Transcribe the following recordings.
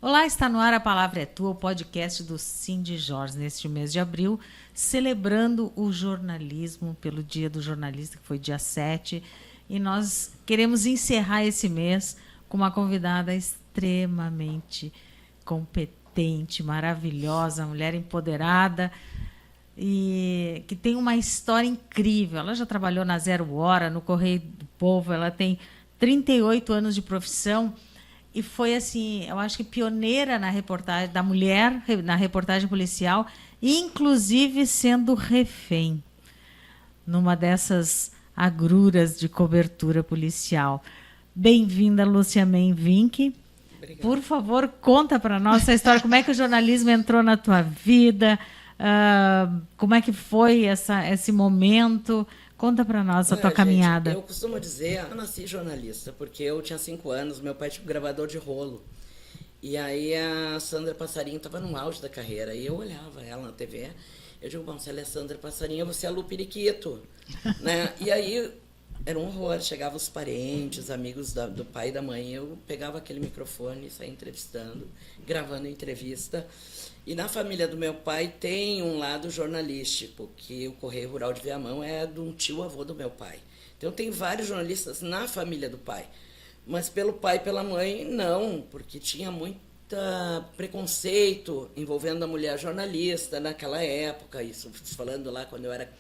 Olá, está no ar A Palavra é Tua, o podcast do Cindy Jorge, neste mês de abril, celebrando o jornalismo pelo Dia do Jornalista, que foi dia 7, e nós queremos encerrar esse mês com uma convidada extremamente competente, maravilhosa, mulher empoderada e que tem uma história incrível. Ela já trabalhou na Zero Hora, no Correio do Povo, ela tem 38 anos de profissão. E foi assim, eu acho que pioneira na reportagem da mulher, na reportagem policial, inclusive sendo refém numa dessas agruras de cobertura policial. Bem-vinda, Lúcia Menvink. Por favor, conta para nós essa história, como é que o jornalismo entrou na tua vida, como é que foi esse momento. Conta para nós a tua caminhada. Eu costumo dizer, eu nasci jornalista, porque eu tinha 5 anos, meu pai tinha um gravador de rolo. E aí a Sandra Passarinho estava no auge da carreira, e eu olhava ela na TV, eu digo, bom, se ela é Sandra Passarinho, você é a Lu Periquito. Né? E aí era um horror, chegavam os parentes, amigos do pai e da mãe, eu pegava aquele microfone e saía entrevistando, gravando entrevista. E na família do meu pai tem um lado jornalístico, que o Correio Rural de Viamão é de um tio-avô do meu pai. Então tem vários jornalistas na família do pai. Mas pelo pai e pela mãe, não, porque tinha muito preconceito envolvendo a mulher jornalista naquela época, isso falando lá quando eu era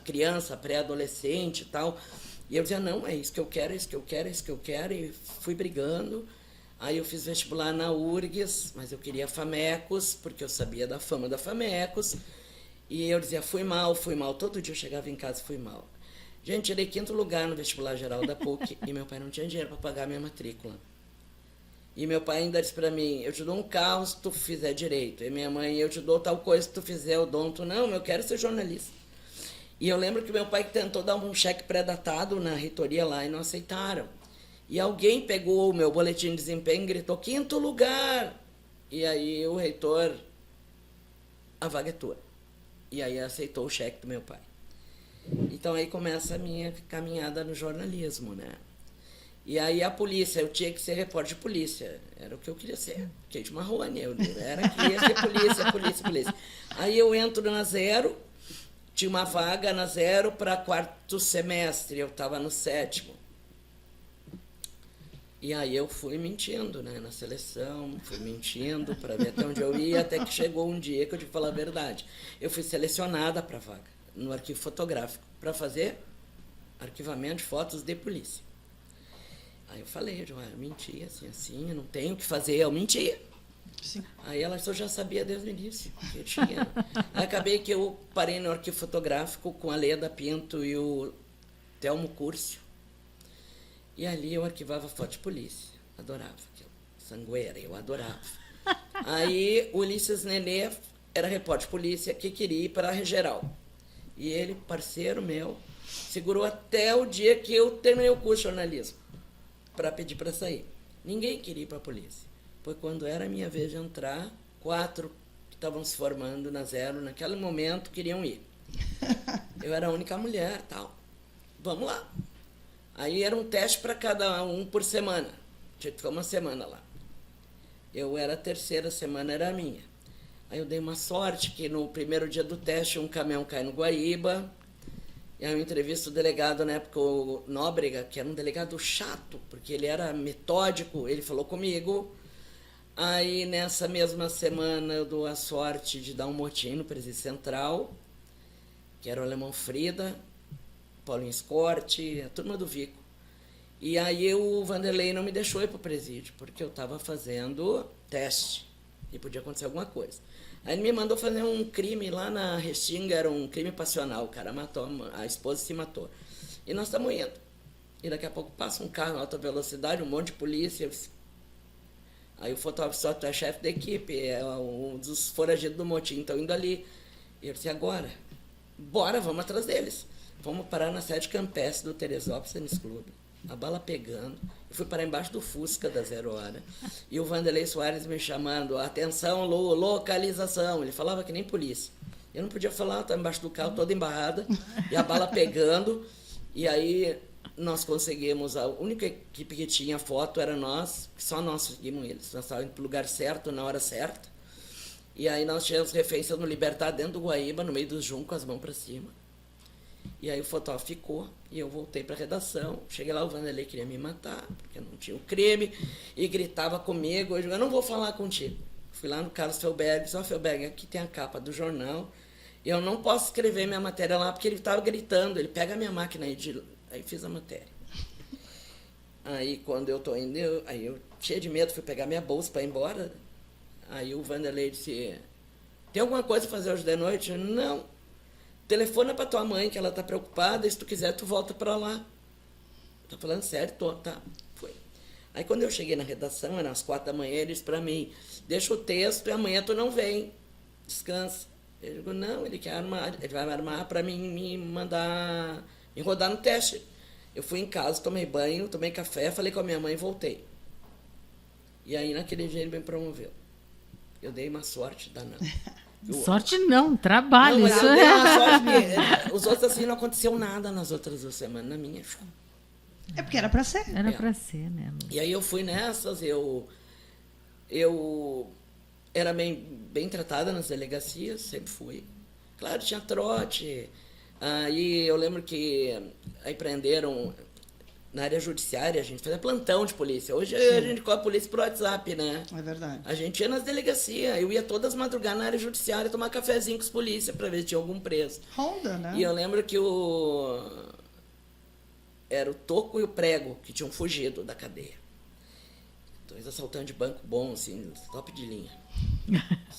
criança, pré-adolescente e tal. E eu dizia, não, é isso que eu quero, é isso que eu quero, é isso que eu quero, e fui brigando. Aí eu fiz vestibular na URGS, mas eu queria FAMECOS, porque eu sabia da fama da FAMECOS. E eu dizia, fui mal. Todo dia eu chegava em casa e fui mal. Gente, tirei 5º lugar no vestibular geral da PUC e meu pai não tinha dinheiro para pagar a minha matrícula. E meu pai ainda disse para mim, eu te dou um carro se tu fizer direito. E minha mãe, eu te dou tal coisa se tu fizer odonto. Não, eu quero ser jornalista. E eu lembro que meu pai tentou dar um cheque pré-datado na reitoria lá e não aceitaram. E alguém pegou o meu boletim de desempenho e gritou, 5º lugar. E aí o reitor, a vaga é tua. E aí aceitou o cheque do meu pai. Então aí começa a minha caminhada no jornalismo, né? E aí a polícia, eu tinha que ser repórter de polícia. Era o que eu queria ser. Kate Marrone, queria ser polícia. Aí eu entro na Zero, tinha uma vaga na Zero para 4º semestre, eu estava no 7º. E aí eu fui mentindo, né, na seleção, fui mentindo para ver até onde eu ia, até que chegou um dia que eu tive que falar a verdade. Eu fui selecionada para a vaga, no arquivo fotográfico, para fazer arquivamento de fotos de polícia. Aí eu falei, eu menti, assim, eu não tenho o que fazer, eu menti. Sim. Aí ela só já sabia desde o início que eu tinha. Aí acabei que eu parei no arquivo fotográfico com a Leda Pinto e o Telmo Curcio. E ali eu arquivava foto de polícia. Adorava aquilo. Sangueira, eu adorava. Aí o Ulisses Nenê era repórter de polícia que queria ir para a geral. E ele, parceiro meu, segurou até o dia que eu terminei o curso de jornalismo para pedir para sair. Ninguém queria ir para a polícia. Foi quando era a minha vez de entrar, 4 que estavam se formando na Zero, naquele momento, queriam ir. Eu era a única mulher, tal. Vamos lá. Aí era um teste para cada um por semana. Tinha que ficar uma semana lá. Eu era a 3ª semana, era a minha. Aí eu dei uma sorte que no primeiro dia do teste um caminhão cai no Guaíba. E aí eu entrevisto o delegado, na época, o Nóbrega, que era um delegado chato, porque ele era metódico, ele falou comigo. Aí nessa mesma semana eu dou a sorte de dar um motim no Presídio Central, que era o Alemão Frida, Paulinho Escorte, a turma do Vico. E aí o Vanderlei não me deixou ir para o presídio, porque eu estava fazendo teste e podia acontecer alguma coisa. Aí ele me mandou fazer um crime lá na Restinga, era um crime passional, o cara matou, a esposa se matou. E nós estamos indo. E daqui a pouco passa um carro em alta velocidade, um monte de polícia. Aí o fotógrafo só é chefe da equipe, é um dos foragidos do motim, estão indo ali. E eu disse, agora, bora, vamos atrás deles. Fomos parar na sede campestre do Teresópolis Tênis Clube. A bala pegando. Eu fui parar embaixo do Fusca da Zero Hora. E o Vanderlei Soares me chamando, atenção, localização. Ele falava que nem polícia. Eu não podia falar, eu estava embaixo do carro, toda embarrada. E a bala pegando. E aí nós conseguimos, a única equipe que tinha foto era nós, só nós seguimos eles. Nós estávamos no lugar certo, na hora certa. E aí nós tínhamos refém sendo libertado dentro do Guaíba, no meio do junco, com as mãos para cima. E aí o fotógrafo ficou, e eu voltei para a redação. Cheguei lá, o Vanderlei queria me matar, porque não tinha o crime, e gritava comigo, eu não vou falar contigo. Fui lá no Carlos Felberg, disse, Felberg, aqui tem a capa do jornal, eu não posso escrever minha matéria lá, porque ele estava gritando, ele pega a minha máquina aí, aí fiz a matéria. Aí quando eu tô indo, aí eu cheio de medo, fui pegar minha bolsa para ir embora. Aí o Vanderlei disse, tem alguma coisa a fazer hoje de noite? Eu, não. Telefona para tua mãe, que ela tá preocupada, e se tu quiser, tu volta para lá. Tá falando sério? Tô, tá. Foi. Aí quando eu cheguei na redação, eram as 4 da manhã, ele disse para mim, deixa o texto e amanhã tu não vem. Descansa. Eu digo, não, ele quer armar, ele vai armar para mim me mandar, me rodar no teste. Eu fui em casa, tomei banho, tomei café, falei com a minha mãe e voltei. E aí naquele dia ele me promoveu. Eu dei uma sorte danada. Sorte não, trabalho. Não, mas eu dei uma sorte. Os outros assim não aconteceu nada nas outras 2 semanas, na minha. É porque era para ser. Era para ser, né? E aí eu fui nessas, eu era bem tratada nas delegacias, sempre fui. Claro, tinha trote. Aí eu lembro que aí prenderam na área judiciária, a gente fazia plantão de polícia. Hoje a gente cobre a polícia por WhatsApp, né? É verdade. A gente ia nas delegacias, eu ia todas madrugadas na área judiciária tomar cafezinho com os polícia para ver se tinha algum preso. Ronda, né? E eu lembro que era o Toco e o Prego que tinham fugido da cadeia. 2 assaltantes de banco bom, assim, top de linha.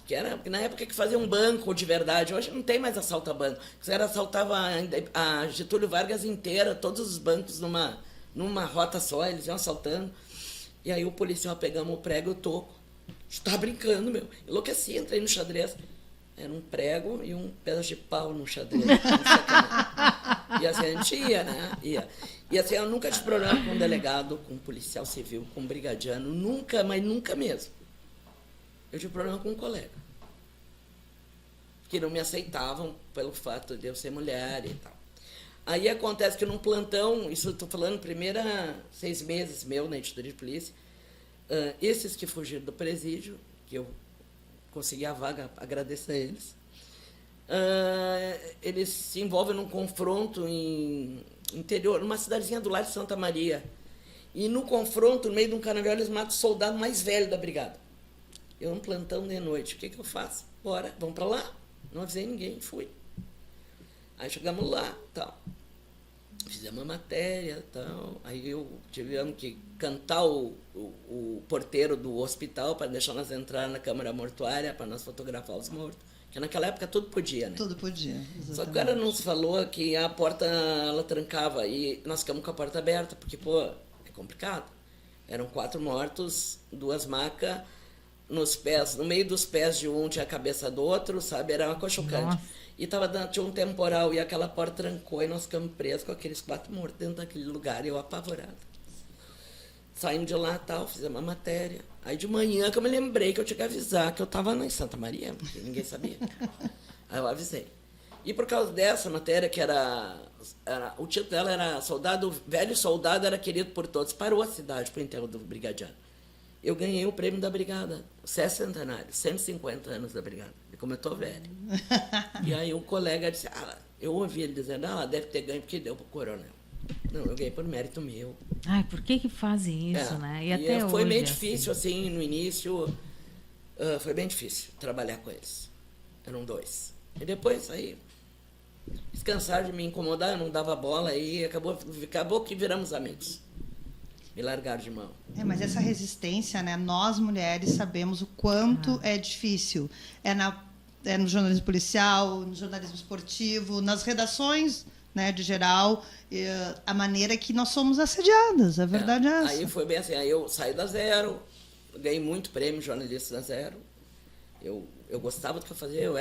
Que era na época que fazia um banco de verdade. Hoje não tem mais assalto a banco. Você assaltava a Getúlio Vargas inteira, todos os bancos numa rota só, eles iam assaltando. E aí o policial pegamos o prego e o toco. Tá brincando, meu. Enlouqueci, entrei no xadrez. Era um prego e um pedaço de pau no xadrez. E assim a gente ia, né? Ia. E assim, eu nunca tive problema com um delegado, com um policial civil, com um brigadiano. Nunca, mas nunca mesmo. Eu tive problema com um colega. Que não me aceitavam pelo fato de eu ser mulher e tal. Aí acontece que num plantão, isso eu estou falando, primeira 6 meses meu na editoria de polícia, esses que fugiram do presídio, que eu consegui a vaga, agradeço a eles, eles se envolvem num confronto em interior, numa cidadezinha do lado de Santa Maria. E no confronto, no meio de um canavial, eles matam o soldado mais velho da brigada. Eu num plantão de noite, o que eu faço? Bora, vamos para lá. Não avisei ninguém, fui. Aí chegamos lá, tal. Fizemos uma matéria, tal. Aí eu tivemos que cantar o porteiro do hospital para deixar nós entrar na câmara mortuária, para nós fotografar os mortos. Porque naquela época tudo podia, né? Tudo podia, exatamente. Só que o cara nos falou que a porta, ela trancava. E nós ficamos com a porta aberta, porque, pô, é complicado. Eram 4 mortos, 2 macas nos pés, no meio dos pés de um tinha a cabeça do outro, sabe? Era uma coisa chocante. E tinha um temporal e aquela porta trancou e nós ficamos presos com aqueles 4 mortos dentro daquele lugar e eu apavorado. Saímos de lá e tal, fizemos uma matéria. Aí de manhã que eu me lembrei que eu tinha que avisar que eu estava em Santa Maria, porque ninguém sabia. Aí eu avisei. E por causa dessa matéria, que o título dela era Velho Soldado era querido por todos, parou a cidade para o enterro do brigadiano. Eu ganhei o prêmio da brigada, centenário, 150 anos da brigada, como eu estou velho. E aí o colega disse, eu ouvi ele dizendo, deve ter ganho porque deu para o coronel. Não, eu ganhei por mérito meu. Ai, por que fazem isso, né? E até foi hoje bem difícil, assim, no início, foi bem difícil trabalhar com eles. Eram 2. E depois, aí, eles cansaram de me incomodar, eu não dava bola, e acabou que viramos amigos. Me largaram de mão. Mas essa resistência, né? Nós, mulheres, sabemos o quanto é difícil. É no jornalismo policial, no jornalismo esportivo, nas redações, né, de geral, a maneira que nós somos assediadas. A verdade é essa. Aí foi bem assim, aí eu saí da Zero, ganhei muito prêmio jornalista da Zero. Eu gostava do que eu fazia, eu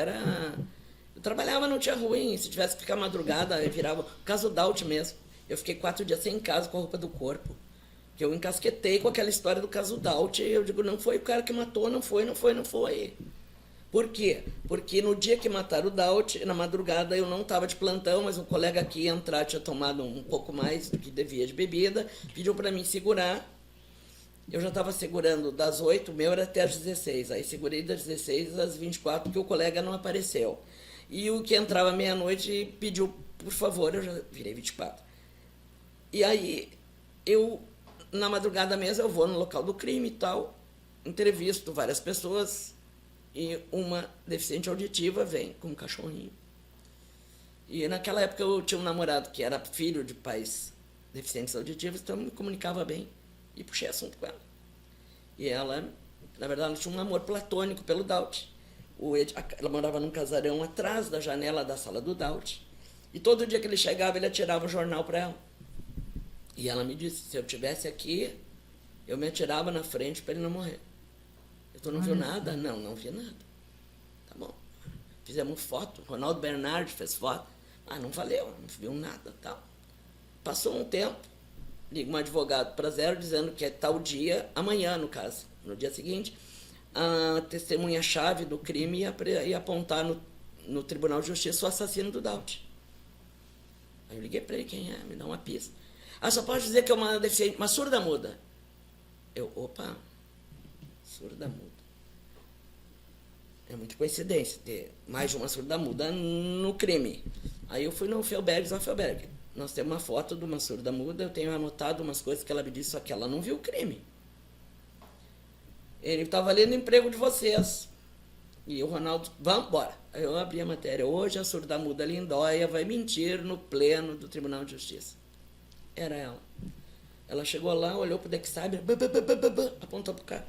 trabalhava no dia ruim, se tivesse que ficar madrugada, eu virava... Caso Daut mesmo, eu fiquei 4 dias sem casa com a roupa do corpo. Que eu encasquetei com aquela história do caso Daut, eu digo, não foi o cara que matou, não foi. Por quê? Porque no dia que mataram o Daut, na madrugada eu não estava de plantão, mas um colega que ia entrar tinha tomado um pouco mais do que devia de bebida, pediu para mim segurar. Eu já estava segurando das 8, o meu era até às 16. Aí segurei das 16 às 24, porque o colega não apareceu. E o que entrava meia-noite pediu, por favor, eu já virei 24. E aí, na madrugada mesmo, eu vou no local do crime e tal, entrevisto várias pessoas, e uma deficiente auditiva vem com um cachorrinho. E naquela época eu tinha um namorado que era filho de pais deficientes auditivos, então eu me comunicava bem e puxei assunto com ela. E ela, na verdade, ela tinha um amor platônico pelo Daut. Ela morava num casarão atrás da janela da sala do Daut. E todo dia que ele chegava, ele atirava o jornal para ela. E ela me disse, se eu estivesse aqui, eu me atirava na frente para ele não morrer. Tu não viu nada? Não, não vi nada. Tá bom. Fizemos foto. Ronaldo Bernardi fez foto. Ah, não valeu, não viu nada, tal. Passou um tempo, liga um advogado para Zero dizendo que é tal dia, amanhã no caso, no dia seguinte, a testemunha-chave do crime ia apontar no Tribunal de Justiça o assassino do Daut. Aí eu liguei para ele, quem é? Me dá uma pista. Ah, só pode dizer que é uma deficiente, uma surda-muda. Opa, surda-muda. É muita coincidência ter mais de uma surda-muda no crime. Aí eu fui no Felberg, nós temos uma foto de uma surda-muda, eu tenho anotado umas coisas que ela me disse, só que ela não viu o crime. Ele estava lendo o emprego de vocês. E o Ronaldo, vamos embora. Aí eu abri a matéria. Hoje a surda-muda Lindóia vai mentir no pleno do Tribunal de Justiça. Era ela. Ela chegou lá, olhou pro Dexaber, apontou pro cara.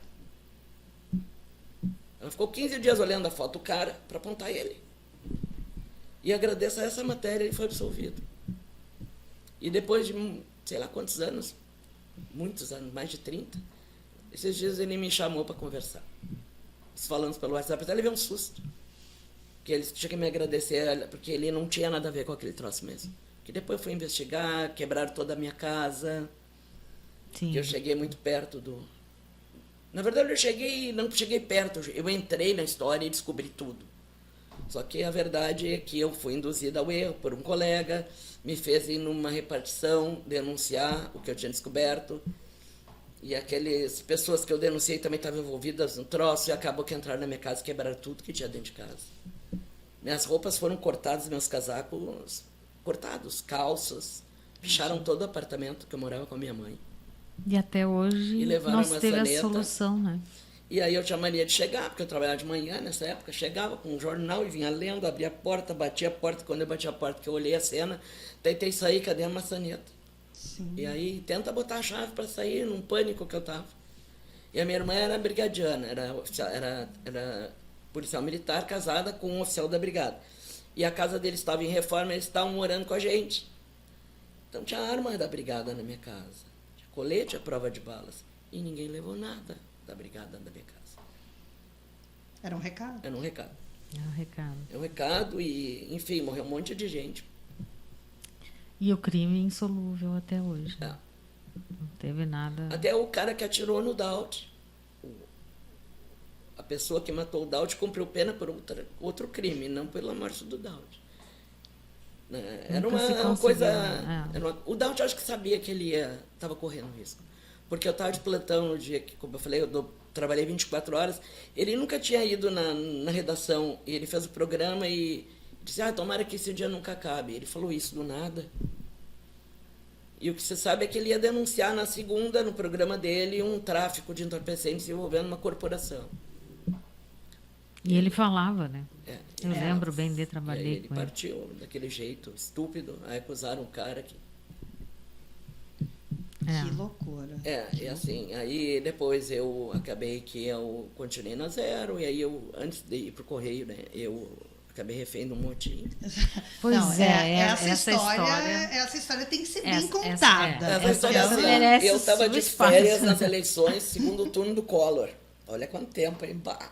Ela ficou 15 dias olhando a foto do cara para apontar ele. E agradeço a essa matéria, ele foi absolvido. E depois de, sei lá quantos anos, muitos anos, mais de 30, esses dias ele me chamou para conversar. Falando pelo WhatsApp, até levei um susto. Que ele tinha que me agradecer, porque ele não tinha nada a ver com aquele troço mesmo. Que depois eu fui investigar, quebraram toda a minha casa. Sim. Que eu cheguei muito perto do... Na verdade, não cheguei perto, eu entrei na história e descobri tudo. Só que a verdade é que eu fui induzida ao erro por um colega, me fez ir numa repartição denunciar o que eu tinha descoberto. E aquelas pessoas que eu denunciei também estavam envolvidas no troço e acabou que entraram na minha casa e quebraram tudo que tinha dentro de casa. Minhas roupas foram cortadas, meus casacos cortados, calças. Picharam todo o apartamento que eu morava com a minha mãe. E até hoje não se teve a solução, né? E aí eu tinha mania de chegar, porque eu trabalhava de manhã nessa época, chegava com um jornal e vinha lendo, abria a porta, batia a porta. Quando eu bati a porta, que eu olhei a cena, tentei sair, cadê a maçaneta? Sim. E aí tenta botar a chave para sair, num pânico que eu tava. E a minha irmã era brigadiana, era policial militar, casada com um oficial da brigada. E a casa deles estava em reforma, eles estavam morando com a gente. Então tinha arma da brigada na minha casa. Tinha colete à prova de balas. E ninguém levou nada da brigada da minha casa. Era um recado? Era um recado. É um recado. É um recado e, enfim, morreu um monte de gente. E o crime insolúvel até hoje. É. Não teve nada. Até o cara que atirou no Daut. A pessoa que matou o Daut cumpriu pena por outro crime, não pela morte do Daut. Era uma coisa... O Daut acho que sabia que ele estava correndo risco. Porque eu estava de plantão no dia que, como eu falei, eu trabalhei 24 horas. Ele nunca tinha ido na redação. E ele fez o programa e disse, tomara que esse dia nunca acabe. Ele falou isso do nada. E o que você sabe é que ele ia denunciar na segunda, no programa dele, um tráfico de entorpecentes envolvendo uma corporação. E ele falava, né? Eu lembro bem de trabalhar com ele. Ele partiu daquele jeito estúpido. Aí acusaram o cara que... Que loucura. E assim, aí depois eu acabei que eu continuei na Zero, e aí eu, antes de ir pro Correio, né, eu acabei refém de um motim. Pois não, essa história tem que ser bem contada. Essa história merece eu estava de espaço. férias nas eleições, segundo turno do Collor. Olha quanto tempo, hein? Bah.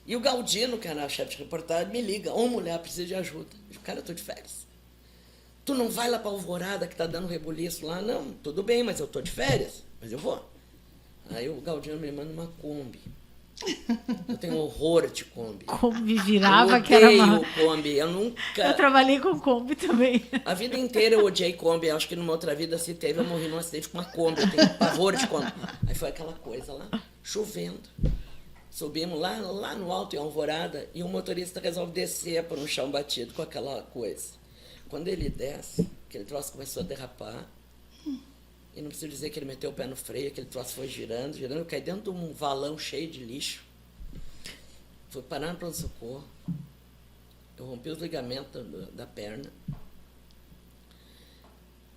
E o Galdino, que era chefe de reportagem, me liga, mulher, precisa de ajuda. Eu digo, cara, eu tô de férias. Tu não vai lá para Alvorada que tá dando rebuliço lá? Não, tudo bem, mas eu tô de férias, mas eu vou. Aí o Galdino me manda uma Kombi. Eu tenho horror de Kombi. Kombi Eu virava que era odeio uma... Kombi. Eu nunca... Eu trabalhei com Kombi também. A vida inteira eu odiei Kombi. Acho que numa outra vida, se teve, eu morri num acidente com uma Kombi. Eu tenho pavor de Kombi. Aí foi aquela coisa lá, chovendo. Subimos lá no alto, em Alvorada, e o motorista resolve descer por um chão batido com aquela coisa. Quando ele desce, aquele troço começou a derrapar. E não preciso dizer que ele meteu o pé no freio, aquele troço foi girando, eu caí dentro de um valão cheio de lixo. Fui parar no pronto-socorro. Eu rompi os ligamentos da perna.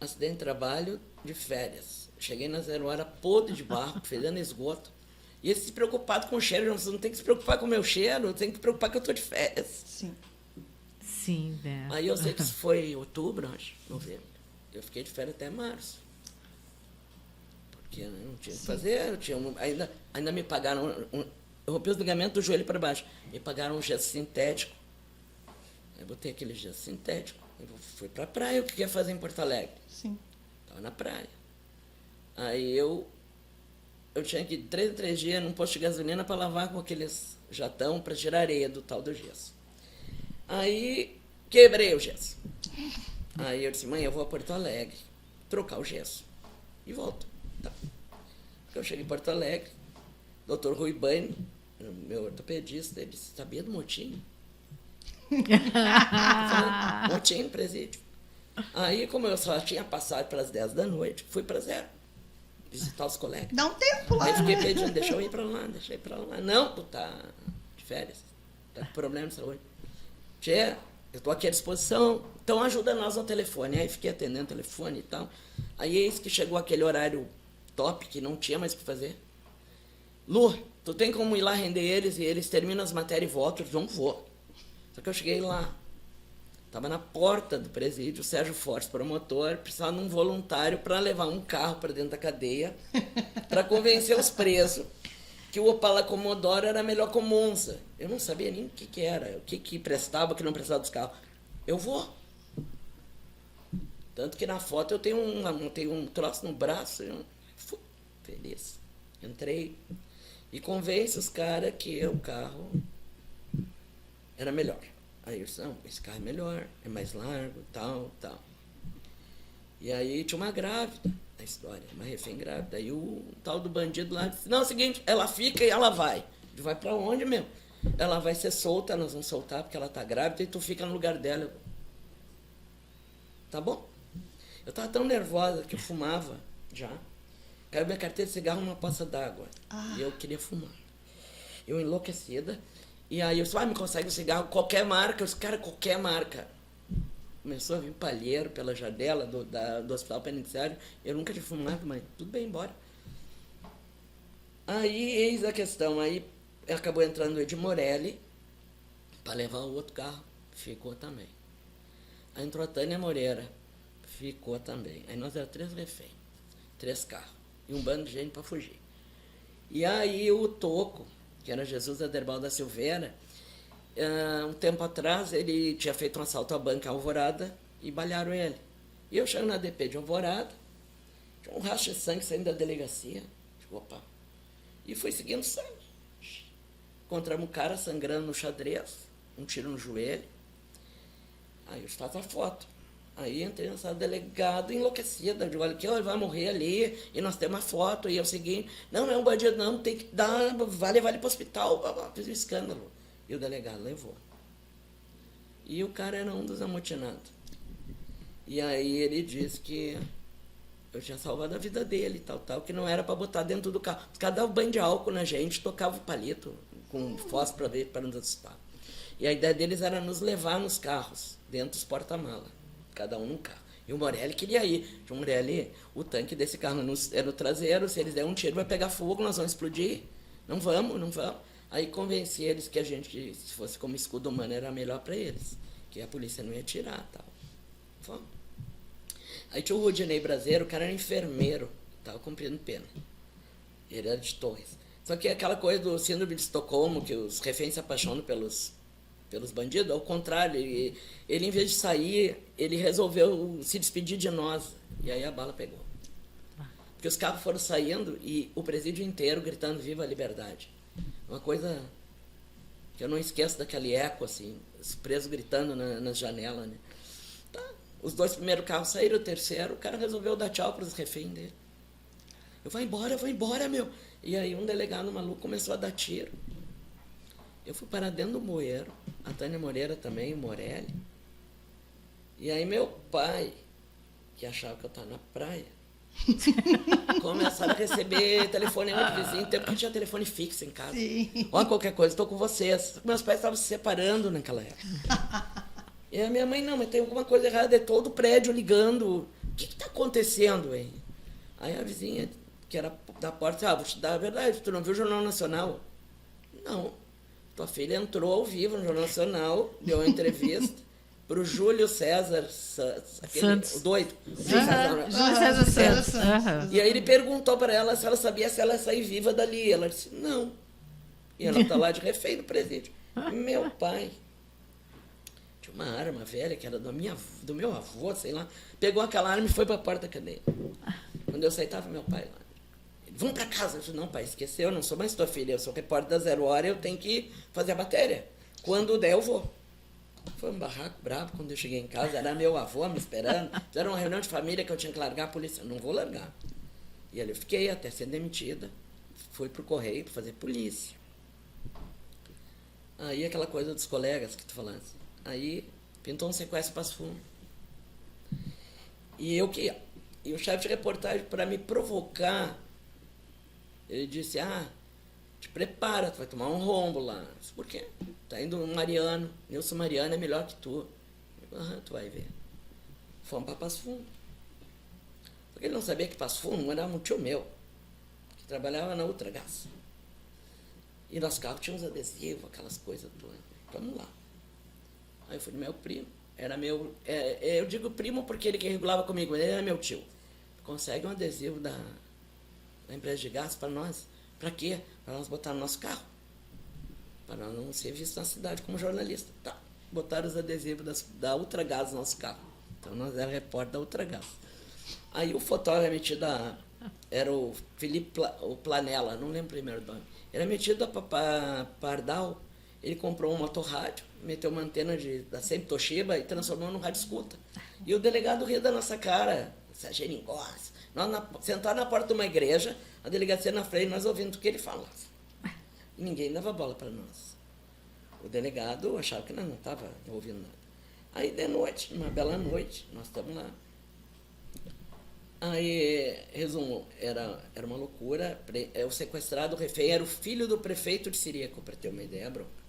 Acidente de trabalho de férias. Cheguei na 0 hora podre de barro, fedendo esgoto. E ele se preocupado com o cheiro. Você não tem que se preocupar com o meu cheiro, tem que se preocupar que eu estou de férias. Sim. Sim, né? Aí eu sei que isso foi em outubro, acho, novembro. Eu fiquei de férias até março. Porque eu não tinha o que fazer, ainda me pagaram... Eu rompi os ligamentos do joelho para baixo. Me pagaram um gesso sintético. Eu botei aquele gesso sintético. Eu fui para a praia. O que ia fazer em Porto Alegre? Sim. Estava na praia. Aí eu tinha que ir 3 em 3 dias num posto de gasolina para lavar com aqueles jatão para tirar areia do tal do gesso. Aí quebrei o gesso. Aí eu disse, mãe, eu vou a Porto Alegre trocar o gesso. E volto. Tá. Eu cheguei em Porto Alegre. Dr. Rui Bani, meu ortopedista, ele disse, sabia do motim? Motim, presídio. Aí, como eu só tinha passado pelas 10 da noite, fui para 0, visitar os colegas. Dá um tempo lá. Aí fiquei pedindo, deixa eu ir para lá, deixa eu ir para lá. Não, tu tá de férias, tá com problema de saúde. Tchê, eu tô aqui à disposição, então ajuda nós no telefone. Aí fiquei atendendo o telefone e tal. Aí eis que chegou aquele horário top, que não tinha mais o que fazer. Lu, tu tem como ir lá render eles e eles terminam as matérias e voltam? Eu não vou. Só que eu cheguei lá, estava na porta do presídio, o Sérgio Fortes, promotor, precisava de um voluntário para levar um carro para dentro da cadeia, para convencer os presos que o Opala Commodore era melhor que o Monza. Eu não sabia nem o que era, o que prestava, o que não prestava dos carros. Eu vou. Tanto que na foto eu tenho um troço no braço, eu fui feliz. Entrei e convence os caras que o carro era melhor. Aí eu disse, não, esse carro é melhor, é mais largo, tal. E aí tinha uma grávida na história, uma refém grávida. Aí o tal do bandido lá disse, não, é o seguinte, ela fica e ela vai. Eu vai pra onde mesmo? Ela vai ser solta, nós vamos soltar porque ela tá grávida e tu fica no lugar dela. Tá bom? Eu tava tão nervosa que eu fumava já. Caiu minha carteira de cigarro numa poça d'água. E eu queria fumar. Eu enlouquecida. E aí eu disse, me consegue um cigarro, qualquer marca. Eu disse, cara, qualquer marca. Começou a vir palheiro pela janela do hospital penitenciário. Eu nunca tinha fumado, mas tudo bem, bora. Aí, eis a questão. Aí acabou entrando o Ed Morelli para levar o outro carro. Ficou também. Aí entrou a Tânia Moreira. Ficou também. Aí nós éramos 3 reféns. 3 carros. E um bando de gente para fugir. E aí o Toco, que era Jesus Aderbal da Silveira, um tempo atrás ele tinha feito um assalto à banca Alvorada e balearam ele. E eu chego na DP de Alvorada, tinha um rastro de sangue saindo da delegacia. Digo, opa. E fui seguindo sangue. Encontramos um cara sangrando no xadrez, um tiro no joelho. Aí eu estava a foto. Aí entrei na sala delegado enlouquecida. Eu digo, olha aqui, ele vai morrer ali, e nós temos uma foto, e é o seguinte, não é um bandido, não, tem que dar, vai levar ele para o hospital. Fiz um escândalo. E o delegado levou. E o cara era um dos amotinados. E aí ele disse que eu tinha salvado a vida dele, tal, que não era para botar dentro do carro. Os caras davam banho de álcool na gente, tocava o palito com fósforo para nos assustar. E a ideia deles era nos levar nos carros, dentro dos porta-malas. Cada um num carro. E o Morelli queria ir. O Morelli, o tanque desse carro é no traseiro, se eles derem um tiro vai pegar fogo, nós vamos explodir. Não vamos. Aí convenci eles que a gente, se fosse como escudo humano, era melhor para eles. Que a polícia não ia tirar, tal. Fomos. Aí tinha o Rudinei Braseiro, o cara era enfermeiro, estava cumprindo pena. Ele era de Torres. Só que aquela coisa do síndrome de Estocolmo, que os reféns se apaixonam pelos bandidos, ao contrário, ele em vez de sair, ele resolveu se despedir de nós. E aí a bala pegou. Porque os carros foram saindo e o presídio inteiro gritando viva a liberdade. Uma coisa que eu não esqueço daquele eco, assim, os presos gritando nas janelas, né? Tá. Os 2 primeiros carros saíram, o terceiro, o cara resolveu dar tchau para os reféns dele. Eu vou embora, meu. E aí um delegado maluco começou a dar tiro. Eu fui parar dentro do bueiro, a Tânia Moreira também, o Morelli. E aí meu pai, que achava que eu estava na praia, começaram a receber telefonema de vizinho, tempo que tinha telefone fixo em casa. Sim. Ó, qualquer coisa, estou com vocês. Meus pais estavam se separando naquela época. E a minha mãe, não, mas tem alguma coisa errada, é todo o prédio ligando. O que está acontecendo, hein? Aí a vizinha, que era da porta, disse, vou te dar a verdade, tu não viu o Jornal Nacional? Não. Tua filha entrou ao vivo no Jornal Nacional, deu uma entrevista para o Júlio César Santos. o doido. Júlio César Santos. E aí ele perguntou para ela se ela sabia se ela ia sair viva dali. Ela disse, não. E ela está lá de refém no presídio. Meu pai tinha uma arma velha, que era do meu avô, sei lá. Pegou aquela arma e foi para a porta da cadeia. Quando eu saí, estava meu pai lá. Vamos para casa. Eu disse, não, pai, esqueceu, eu não sou mais tua filha, eu sou repórter da 0 Hora, eu tenho que fazer a matéria. Quando der, eu vou. Foi um barraco bravo quando eu cheguei em casa, era meu avô me esperando. Fizeram uma reunião de família que eu tinha que largar a polícia. Eu não vou largar. E ali eu fiquei até ser demitida. Fui pro correio para fazer polícia. Aí aquela coisa dos colegas que tu falaste. Aí pintou um sequestro para Passo Fundo. E o chefe de reportagem, para me provocar, ele disse, te prepara, tu vai tomar um rombo lá. Eu disse, por quê? Tá indo um Mariano, Nilson Mariano é melhor que tu. Eu digo, tu vai ver. Fomos para Passo Fundo. Porque ele não sabia que Passo Fundo era um tio meu, que trabalhava na Ultragás. E nosso carro tinha uns adesivos, aquelas coisas todas. Vamos lá. Aí eu fui no meu primo, era meu... eu digo primo porque ele que regulava comigo, ele era meu tio. Consegue um adesivo da empresa de gás para nós. Para quê? Para nós botar no nosso carro. Para nós não ser visto na cidade como jornalista. Tá. Botaram os adesivos da Ultragás no nosso carro. Então nós éramos repórter da Ultragás. Aí o fotógrafo metido era o Felipe o Planella, não lembro o primeiro nome. Era metido a Pardal. Ele comprou um motorrádio, meteu uma antena da sempre Toshiba e transformou num rádio escuta. E o delegado ria da nossa cara, essa geringosa. Nós sentados na porta de uma igreja, a delegacia na frente, nós ouvindo o que ele falava. E ninguém dava bola para nós. O delegado achava que nós não estávamos ouvindo nada. Aí, de noite, uma bela noite, nós estamos lá. Aí, resumo, era uma loucura. O sequestrado, o refém, era o filho do prefeito de Siríaco, para ter uma ideia, bronca.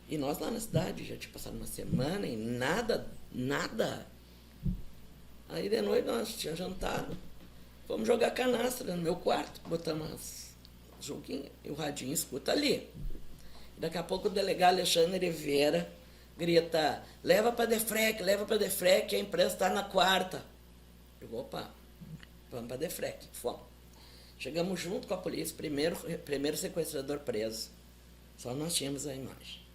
E nós lá na cidade, já tinha passado uma semana e nada. Aí, de noite, nós tínhamos jantado. Fomos jogar canastra no meu quarto, botamos as joguinhos e o radinho escuta ali. Daqui a pouco o delegado Alexandre Rivera grita, leva para Defrec, a imprensa está na quarta. Eu digo, opa, vamos para Defrec. Fomos. Chegamos junto com a polícia, primeiro sequestrador preso. Só nós tínhamos a imagem.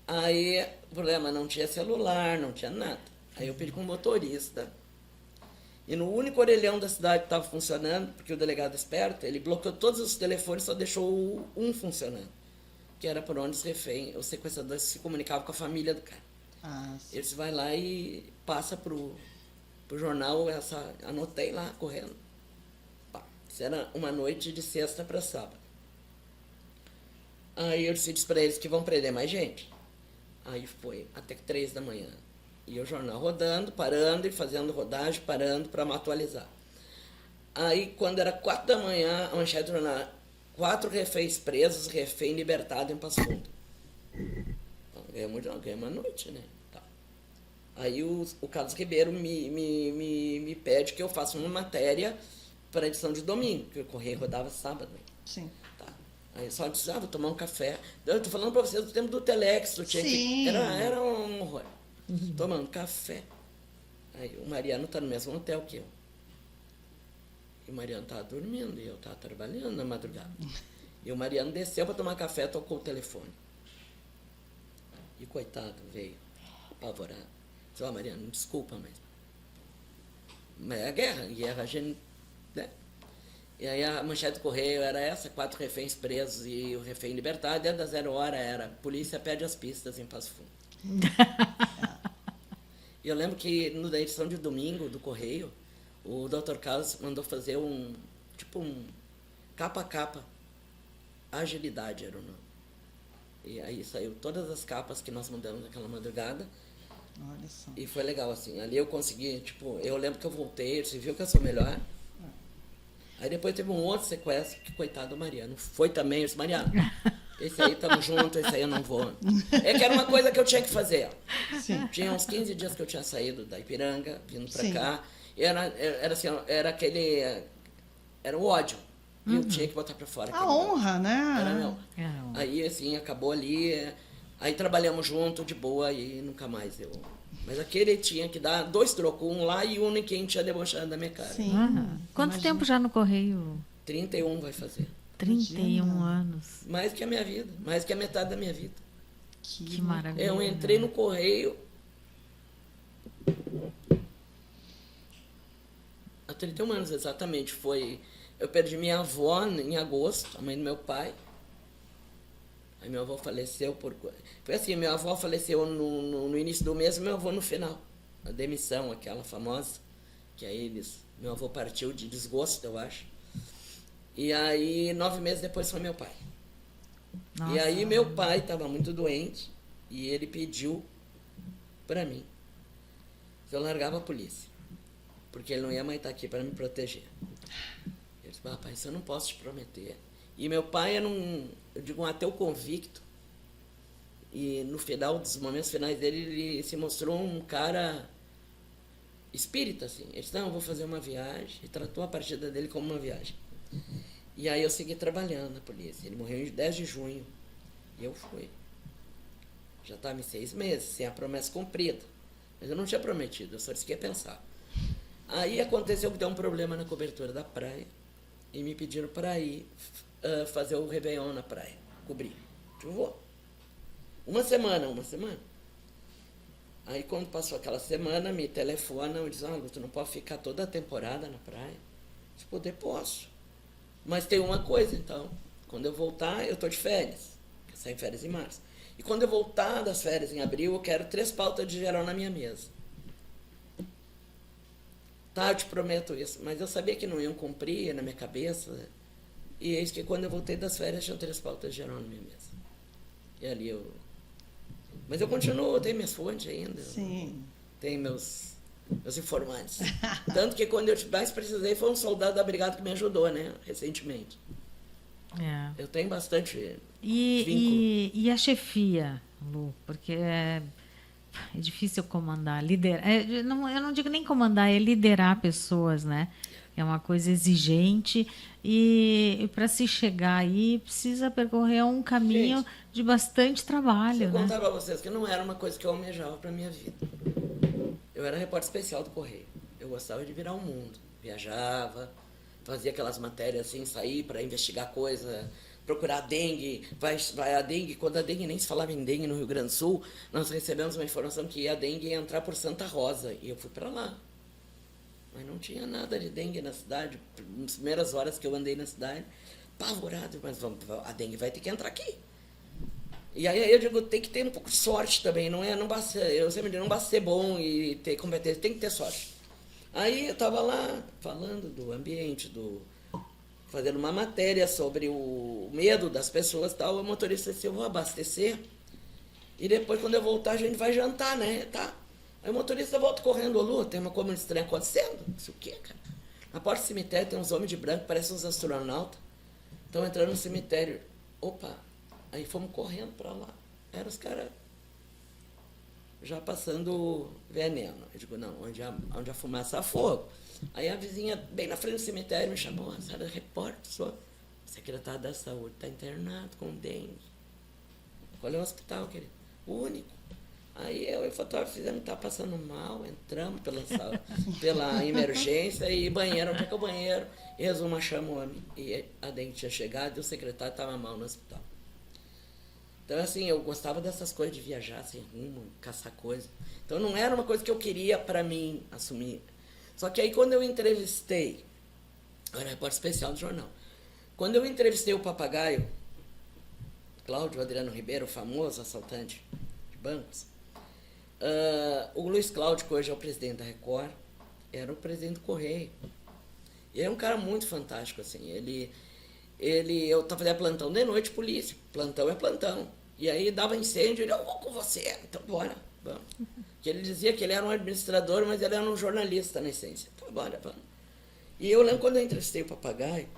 Aí, o problema, não tinha celular, não tinha nada. Aí eu pedi com o motorista. E no único orelhão da cidade que estava funcionando, porque o delegado esperto, ele bloqueou todos os telefones, só deixou um funcionando. Que era por onde os sequestradores se comunicavam com a família do cara. Eles vai lá e passa pro jornal, anotei lá, correndo. Isso era uma noite de sexta para sábado. Aí eu disse para eles que vão prender mais gente. Aí foi até 3 da manhã. E o jornal rodando, parando e fazendo rodagem, parando para me atualizar. Aí, quando era 4 da manhã, a manchete do jornal, 4 reféns presos, refém libertado em Passo Fundo. Então, ganhei uma noite, né? Tá. Aí o Carlos Ribeiro me pede que eu faça uma matéria para a edição de domingo, que o Correio rodava sábado. Sim. Tá. Aí só disse, vou tomar um café. Eu tô falando para vocês do tempo do Telex, tu tinha Sim. que... Era um horror. Tomando café. Aí o Mariano está no mesmo hotel que eu. E o Mariano estava dormindo e eu estava trabalhando na madrugada. E o Mariano desceu para tomar café, tocou o telefone. E coitado, veio apavorado. Disse, Mariano, desculpa, mas é a guerra a gente... Né? E aí a manchete do Correio era essa, 4 reféns presos e o refém libertado. Dentro da 0 hora era polícia perde as pistas em Passo Fundo. E eu lembro que na edição de domingo do Correio, o Dr. Carlos mandou fazer um capa a capa. Agilidade era o nome. E aí saiu todas as capas que nós mandamos naquela madrugada. Olha só. E foi legal, assim. Ali eu consegui, eu lembro que eu voltei, você viu que eu sou melhor. Aí depois teve um outro sequestro, que coitado do Mariano. Foi também, eu disse, Mariano, esse aí tamo junto, esse aí eu não vou. É que era uma coisa que eu tinha que fazer. Sim. Tinha uns 15 dias que eu tinha saído da Ipiranga, vindo pra Sim. cá. E era assim, era o ódio. E eu tinha que botar pra fora. A aquele honra, né? Era meu. Era a honra. Aí, assim, acabou ali. Aí trabalhamos junto, de boa, e nunca mais eu... Mas aquele tinha que dar 2 trocos, um lá e um em quem tinha debochado da minha cara. Sim. Quanto Imagina. tempo já no Correio? 31 vai fazer. 31 Imagina. anos. Mais que a minha vida, mais que a metade da minha vida. Que maravilha. Eu entrei no Correio há 31 anos, exatamente. Eu perdi minha avó em agosto, a mãe do meu pai. Aí meu avô faleceu Foi assim, minha avó faleceu no início do mês e meu avô no final. A demissão, aquela famosa, que aí meu avô partiu de desgosto, eu acho. E aí, 9 meses depois foi meu pai. Nossa. E aí meu pai estava muito doente e ele pediu para mim se eu largava a polícia. Porque ele não ia mais estar aqui para me proteger. Eu disse, pai, isso eu não posso te prometer. E meu pai era um ateu convicto. E no final, dos momentos finais dele, ele se mostrou um cara espírita, assim. Ele disse, não, eu vou fazer uma viagem. E tratou a partida dele como uma viagem. E aí eu segui trabalhando na polícia. Ele morreu em 10 de junho. E eu fui. Já estava em 6 meses, sem a promessa cumprida. Mas eu não tinha prometido, eu só disse que ia pensar. Aí aconteceu que deu um problema na cobertura da praia. E me pediram para ir fazer o Réveillon na praia, cobrir. Eu vou. Uma semana. Aí quando passou aquela semana, me telefonam e dizem, olha, tu não pode ficar toda a temporada na praia. Se puder, posso. Mas tem uma coisa, então. Quando eu voltar, eu tô de férias. Eu saio em férias em março. E quando eu voltar das férias em abril, eu quero 3 pautas de geral na minha mesa. Tá, eu te prometo isso. Mas eu sabia que não iam cumprir na minha cabeça. E eis que quando eu voltei das férias, tinham 3 pautas de geral na minha mesa. E ali eu... Mas eu continuo, tenho minhas fontes ainda. Sim. Tenho meus informantes. Tanto que quando eu mais precisei, foi um soldado da brigada que me ajudou, né? Recentemente. É. Eu tenho bastante vínculo. E a chefia, Lu? Porque é difícil comandar, liderar. Eu não digo nem comandar, é liderar pessoas, né? É uma coisa exigente e para se chegar aí precisa percorrer um caminho Gente, de bastante trabalho, eu né? contar para vocês que não era uma coisa que eu almejava para minha vida. Eu era repórter especial do Correio. Eu gostava de virar o mundo. Viajava, fazia aquelas matérias assim, sair para investigar coisa, procurar dengue. Vai a dengue, quando a dengue nem se falava em dengue no Rio Grande do Sul, nós recebemos uma informação que a dengue ia entrar por Santa Rosa. E eu fui para lá. Mas não tinha nada de dengue na cidade. Nas primeiras horas que eu andei na cidade, apavorado, mas a dengue vai ter que entrar aqui. E aí eu digo, tem que ter um pouco de sorte também, não basta, eu sempre digo, não basta ser bom e ter competência, tem que ter sorte. Aí eu estava lá falando do ambiente, fazendo uma matéria sobre o medo das pessoas e tal, o motorista disse, eu vou abastecer e depois quando eu voltar a gente vai jantar, né? Tá. Aí o motorista volta correndo, Lu, tem uma coisa estranha acontecendo. Eu disse, o quê, cara? Na porta do cemitério tem uns homens de branco, parecem uns astronautas. Estão entrando no cemitério. Opa! Aí fomos correndo para lá. Eram os caras já passando veneno. Eu digo, não, onde a fumaça há fogo. Aí a vizinha, bem na frente do cemitério, me chamou, a senhora repórter, sou secretário da saúde, está internado com dengue. Qual é o hospital, querido? O único. Aí eu e o fotógrafo fizemos, tá passando mal, entramos pela emergência e banheiro, onde é que é o banheiro? E resumo, achamos o homem. E a dengue tinha chegado e o secretário estava mal no hospital. Então, assim, eu gostava dessas coisas de viajar sem rumo, caçar coisa. Então, não era uma coisa que eu queria para mim assumir. Só que aí, quando eu entrevistei Eu era repórter especial do jornal. Quando eu entrevistei o papagaio, Cláudio Adriano Ribeiro, o famoso assaltante de bancos, o Luiz Cláudio, que hoje é o presidente da Record, era o presidente do Correio. E é um cara muito fantástico, assim. Eu estava fazendo plantão de noite, polícia. Plantão é plantão. E aí dava incêndio, ele, eu vou com você. Então, bora, vamos. Que ele dizia que ele era um administrador, mas ele era um jornalista, na essência. Então, bora, vamos. E eu lembro quando eu entrevistei o papagaio,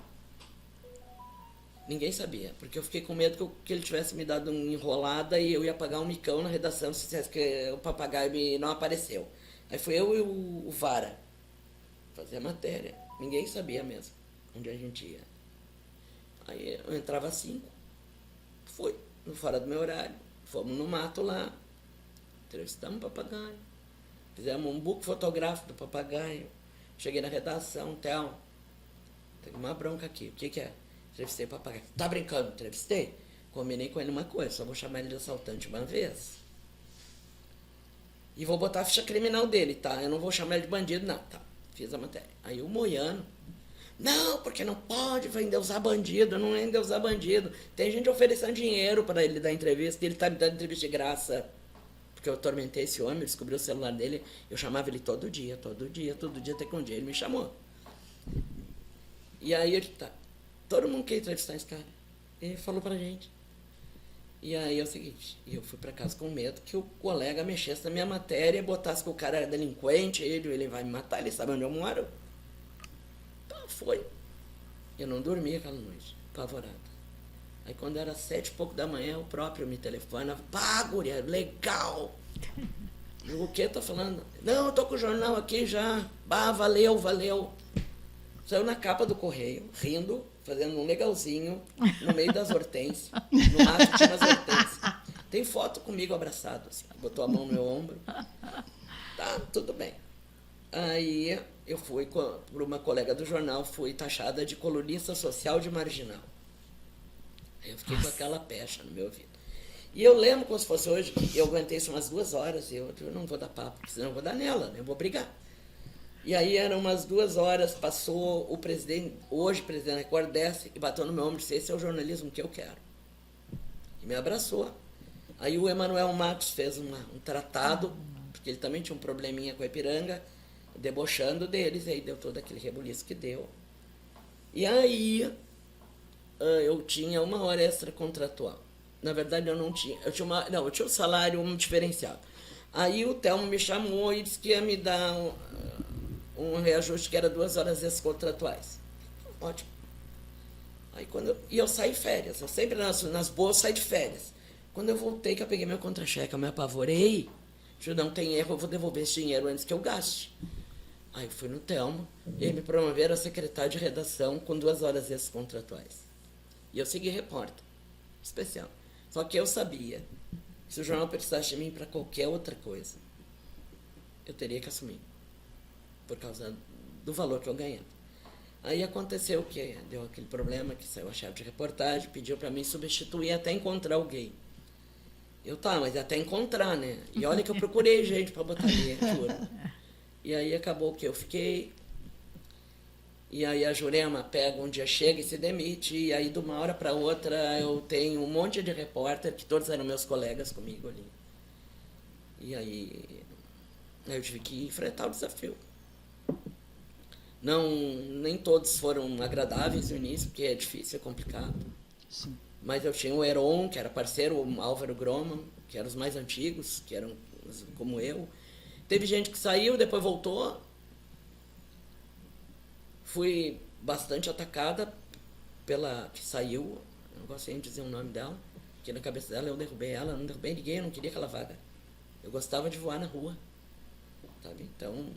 ninguém sabia, porque eu fiquei com medo que ele tivesse me dado uma enrolada e eu ia pagar um micão na redação se dissesse que o papagaio não apareceu. Aí fui eu e o Vara fazer a matéria. Ninguém sabia mesmo onde a gente ia. Aí eu entrava às 5, fui, fora do meu horário, fomos no mato lá, entrevistamos o papagaio, fizemos um book fotográfico do papagaio, cheguei na redação, Théo, tem uma bronca aqui, o que é? Entrevistei o papagaio. Tá brincando? Entrevistei? Combinei com ele uma coisa, só vou chamar ele de assaltante uma vez. E vou botar a ficha criminal dele, tá? Eu não vou chamar ele de bandido, não, tá? Fiz a matéria. Aí o Moiano, não, porque não pode endeusar bandido, não é endeusar bandido. Tem gente oferecendo dinheiro para ele dar entrevista, e ele tá me dando entrevista de graça. Porque eu atormentei esse homem, eu descobri o celular dele, eu chamava ele todo dia, até que um dia ele me chamou. E aí ele tá, todo mundo quer entrevistar esse cara. Ele falou pra gente. E aí é o seguinte, eu fui pra casa com medo que o colega mexesse na minha matéria, botasse que o cara era delinquente, ele vai me matar, ele sabe onde eu moro. Então foi. Eu não dormi aquela noite, apavorado. Aí quando era 7 e pouco da manhã, o próprio me telefona, pá, guria, legal. O que tá falando? Não, eu tô com o jornal aqui já, bah, valeu. Saiu na capa do Correio, rindo, fazendo um legalzinho, no meio das hortênsias. No mato tinha umas hortênsias. Tem foto comigo abraçado, assim. Botou a mão no meu ombro. Tá, tudo bem. Aí eu fui, por uma colega do jornal, fui taxada de colunista social de marginal. Aí eu fiquei com aquela pecha no meu ouvido. E eu lembro, como se fosse hoje, eu aguentei isso umas 2 horas, e eu não vou dar papo, porque senão eu vou dar nela, né? Eu vou brigar. E aí eram umas 2 horas, passou o presidente, hoje o presidente da Record, desce e bateu no meu ombro e disse, esse é o jornalismo que eu quero. E me abraçou. Aí o Emanuel Matos fez um tratado, porque ele também tinha um probleminha com a Ipiranga, debochando deles, e aí deu todo aquele rebuliço que deu. E aí eu tinha 1 hora extra contratual. Na verdade eu não tinha, eu tinha um salário diferenciado. Aí o Telmo me chamou e disse que ia me dar um reajuste que era 2 horas extras contratuais. Ótimo. Aí eu saí de férias. Eu sempre nas boas saí de férias. Quando eu voltei, que eu peguei meu contra-cheque, eu me apavorei. Não tem erro, eu vou devolver esse dinheiro antes que eu gaste. Aí eu fui no Telmo, e ele me promoveram a secretária de redação com 2 horas extras contratuais. E eu segui repórter especial. Só que eu sabia que se o jornal precisasse de mim para qualquer outra coisa, eu teria que assumir. Por causa do valor que eu ganhava. Aí aconteceu que deu aquele problema, que saiu a chefe de reportagem, pediu para mim substituir até encontrar alguém. Mas até encontrar, né? E olha que eu procurei gente para botar ali, juro. E aí acabou que eu fiquei. E aí a Jurema pega, um dia chega e se demite, e aí de uma hora para outra eu tenho um monte de repórter, que todos eram meus colegas comigo ali. E aí eu tive que enfrentar o desafio. Nem todos foram agradáveis no início, porque é difícil, é complicado. Sim. Mas eu tinha o Heron, que era parceiro, o Álvaro Groman, que eram os mais antigos, que eram como eu. Teve gente que saiu, depois voltou. Fui bastante atacada pela que saiu, eu não gosto nem de dizer o nome dela, que na cabeça dela eu derrubei ela, não derrubei ninguém, eu não queria aquela vaga. Eu gostava de voar na rua, sabe? Então,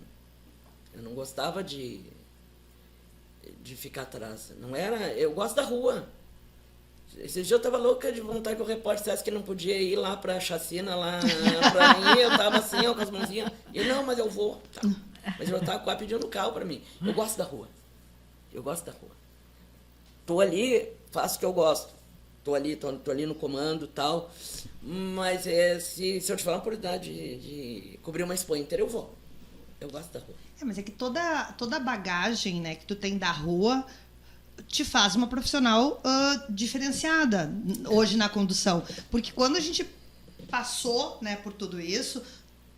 eu não gostava de ficar atrás. Não era, eu gosto da rua. Esse dia eu tava louca de vontade que o repórter dissesse que não podia ir lá pra chacina, lá pra mim, eu tava assim, ó, com as mãozinhas. E não, mas eu vou. Tá. Mas eu tava quase pedindo carro pra mim. Eu gosto da rua. Eu gosto da rua. Tô ali, faço o que eu gosto. Tô ali no comando e tal. Mas se eu tiver uma oportunidade de cobrir uma Expo Inter, eu vou. Eu gosto da rua. Mas é que toda bagagem, né, que tu tem da rua te faz uma profissional diferenciada hoje na condução. Porque quando a gente passou, né, por tudo isso,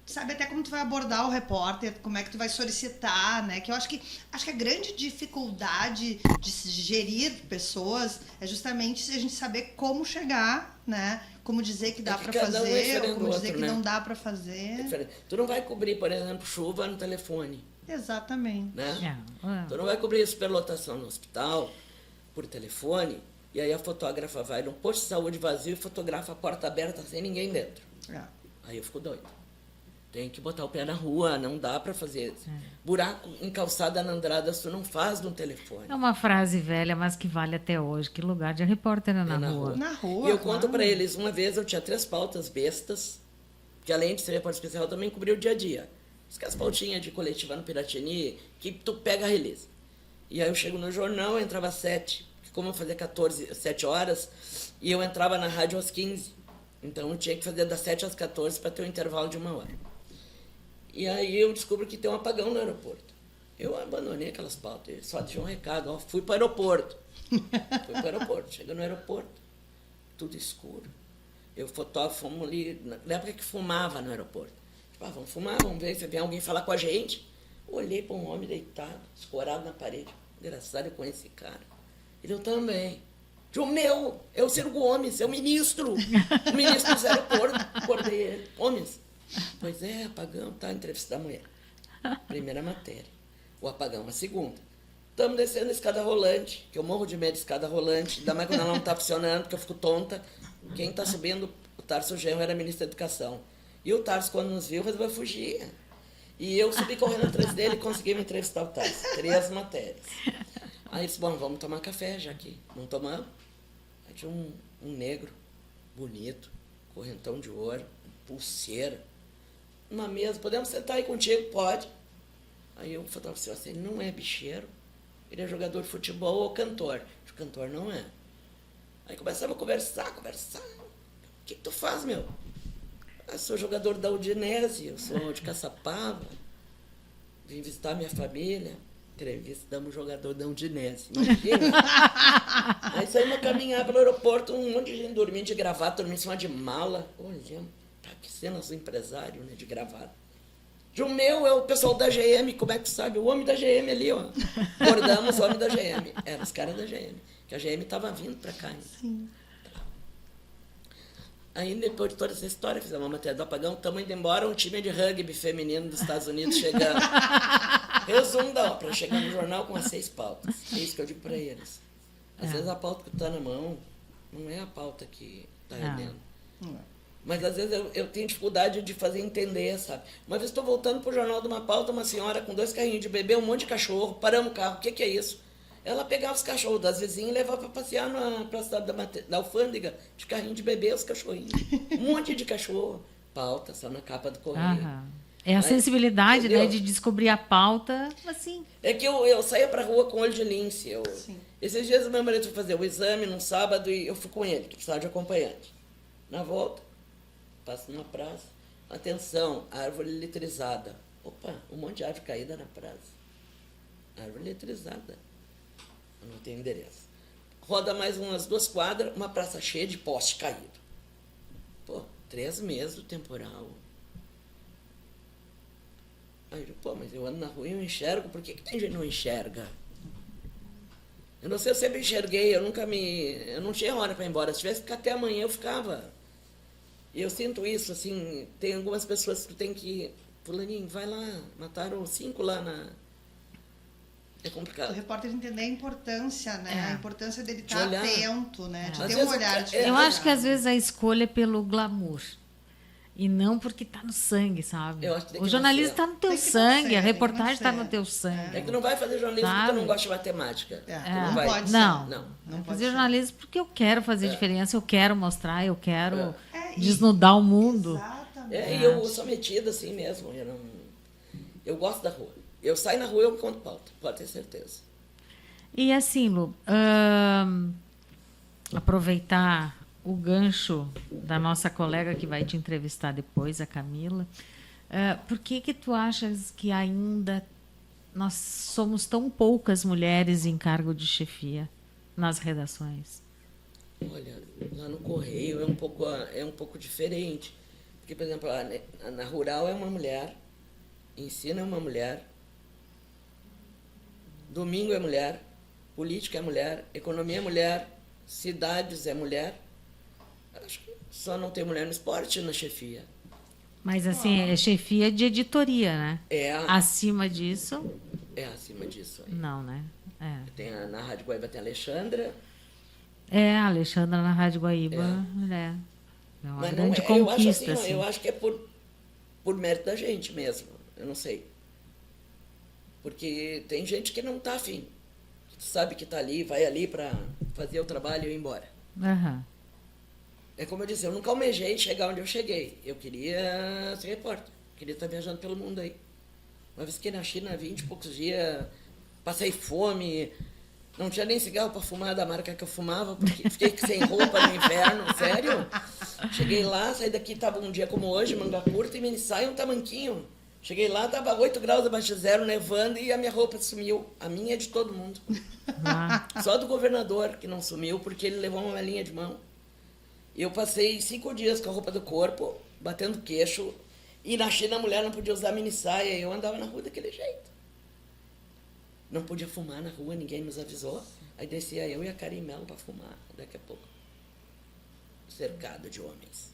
sabe até como tu vai abordar o repórter, como é que tu vai solicitar, né? Que eu acho que a grande dificuldade de se gerir pessoas é justamente a gente saber como chegar, né? Como dizer que dá para fazer, ou como dizer que não dá para fazer. Tu não vai cobrir, por exemplo, chuva no telefone. Exatamente. Né? Tu não vai cobrir superlotação no hospital por telefone, e aí a fotógrafa vai num posto de saúde vazio e fotografa a porta aberta sem ninguém dentro. Aí eu fico doido. Tem que botar o pé na rua, não dá para fazer. Buraco em calçada na Andrada, tu não faz no telefone. É uma frase velha, mas que vale até hoje. Que lugar de repórter é na rua? Na rua, e eu conto para eles, uma vez eu tinha 3 pautas bestas, que além de ser repórter especial, eu também cobri o dia a dia. As pautinhas de coletiva no Piratini, que tu pega a release. E aí eu chego no jornal, eu entrava às 7, como eu fazia 7 horas, e eu entrava na rádio às 15. Então eu tinha que fazer das 7 às 14 para ter um intervalo de 1 hora. E aí eu descubro que tem um apagão no aeroporto. Eu abandonei aquelas pautas, só tinha um recado, ó, fui para o aeroporto. Chega no aeroporto, tudo escuro. Eu fotógrafo, fomos ali, na época que fumava no aeroporto. Tipo, vamos fumar, vamos ver se vem alguém falar com a gente. Olhei para um homem deitado, escorado na parede. Engraçado, eu conheci esse cara. Ele, eu também. O meu, é o Ciro Gomes, é o ministro. O ministro do aeroporto. Acordei ele. Gomes. Pois é, apagão, tá, entrevista da mulher. Primeira matéria. O apagão, a segunda. Estamos descendo a escada rolante, que eu morro de medo de escada rolante, ainda mais quando ela não está funcionando, porque eu fico tonta. Quem está subindo, o Tarso Genro era ministro da Educação. E o Tarso, quando nos viu, resolveu fugir. E eu subi correndo atrás dele e consegui me entrevistar o Tarso. 3 matérias. Aí ele disse, bom, vamos tomar café já aqui. Não tomamos? Aí tinha um negro, bonito, correntão de ouro, pulseira. Uma mesa, podemos sentar aí contigo? Pode. Aí eu falava assim, ele não é bicheiro, ele é jogador de futebol ou cantor. O cantor não é. Aí começamos a conversar. O que tu faz, meu? Eu sou jogador da Udinese, eu sou de Caçapava, vim visitar minha família. Entrevistamos o jogador da Udinese, imagina. Aí saímos a caminhar pelo aeroporto, um monte de gente dormindo de gravata, dormindo em cima de mala. Olhando. Que cenas do empresário, né, de gravata. O meu é o pessoal da GM, como é que sabe? O homem da GM ali, ó. Acordamos o homem da GM. Eram os caras da GM. Que a GM estava vindo para cá ainda. Sim. Aí, depois de toda essa história, fizemos uma matéria do apagão, estamos indo embora, um time de rugby feminino dos Estados Unidos chegando. Resumo da ópera, chegar no jornal com as 6 pautas. É isso que eu digo para eles. Às vezes a pauta que está na mão não é a pauta que está rendendo. Mas às vezes eu tenho dificuldade de fazer entender, sabe? Uma vez estou voltando para o jornal de uma pauta, uma senhora com 2 carrinhos de bebê, um monte de cachorro, paramos o carro, o que é isso? Ela pegava os cachorros das vizinhas e levava para passear na cidade da alfândega, de carrinho de bebê, os cachorrinhos. Um monte de cachorro. Pauta, só na capa do correio. É a sensibilidade, né, de descobrir a pauta, assim. É que eu saía para a rua com olho de lince. Esses dias o meu marido foi fazer o exame num sábado e eu fui com ele, que precisava de acompanhante. Na volta, passo numa praça. Atenção, árvore eletrizada. Opa, um monte de árvore caída na praça. Árvore eletrizada. Eu não tenho endereço. Roda mais umas 2 quadras, uma praça cheia de poste caído. Pô, 3 meses do temporal. Aí eu, mas eu ando na rua e eu enxergo. Por que tem gente que não enxerga? Eu não sei, eu sempre enxerguei, eu não tinha hora para ir embora. Se tivesse que ficar até amanhã, eu ficava. E eu sinto isso, assim, tem algumas pessoas que tem que... Fulaninho, vai lá, mataram 5 lá na... É complicado. O repórter entender a importância, né? A importância dele estar atento, né? De ter vezes um olhar diferente. Eu acho que às vezes a escolha é pelo glamour. E não porque está no sangue, sabe? O jornalismo está no teu sangue, a reportagem está no teu sangue. É que tu não vai fazer jornalismo porque tu não gosta de matemática. Não pode não fazer jornalismo porque eu quero fazer diferença, eu quero mostrar, eu quero desnudar o mundo. Exatamente. E eu sou metida assim mesmo. Eu gosto da rua. Eu saio na rua e eu conto pauta, pode ter certeza. E assim, Lu, aproveitar o gancho da nossa colega que vai te entrevistar depois, a Camila. Por que tu achas que ainda nós somos tão poucas mulheres em cargo de chefia nas redações? Olha, lá no Correio é um pouco diferente. Porque, por exemplo, na Rural é uma mulher, Ensino é uma mulher, Domingo é mulher, Política é mulher, Economia é mulher, Cidades é mulher. Acho que só não tem mulher no esporte na chefia. Mas assim, é chefia de editoria, né? Acima disso? É acima disso aí. Não, né? Na Rádio Guaíba tem a Alexandra. A Alexandra na Rádio Guaíba. É uma Mas grande não é, conquista. Eu acho que é por mérito da gente mesmo. Eu não sei. Porque tem gente que não está afim. Que sabe que está ali, vai ali para fazer o trabalho e ir embora. Uhum. É como eu disse, eu nunca almejei chegar onde eu cheguei. Eu queria ser repórter. Queria estar viajando pelo mundo aí. Uma vez fiquei na China 20 e poucos dias, passei fome, não tinha nem cigarro para fumar da marca que eu fumava, porque fiquei sem roupa no inverno, sério. Cheguei lá, saí daqui, estava um dia como hoje, manga curta e mini saia, um tamanquinho. Cheguei lá, estava 8 graus abaixo de zero, nevando, e a minha roupa sumiu. A minha é de todo mundo. Só do governador que não sumiu, porque ele levou uma malinha de mão. Eu passei 5 dias com a roupa do corpo, batendo queixo, e na China a mulher não podia usar mini saia, e eu andava na rua daquele jeito. Não podia fumar na rua, ninguém nos avisou. Aí descia eu e a Karen Mello para fumar, daqui a pouco. Cercado de homens.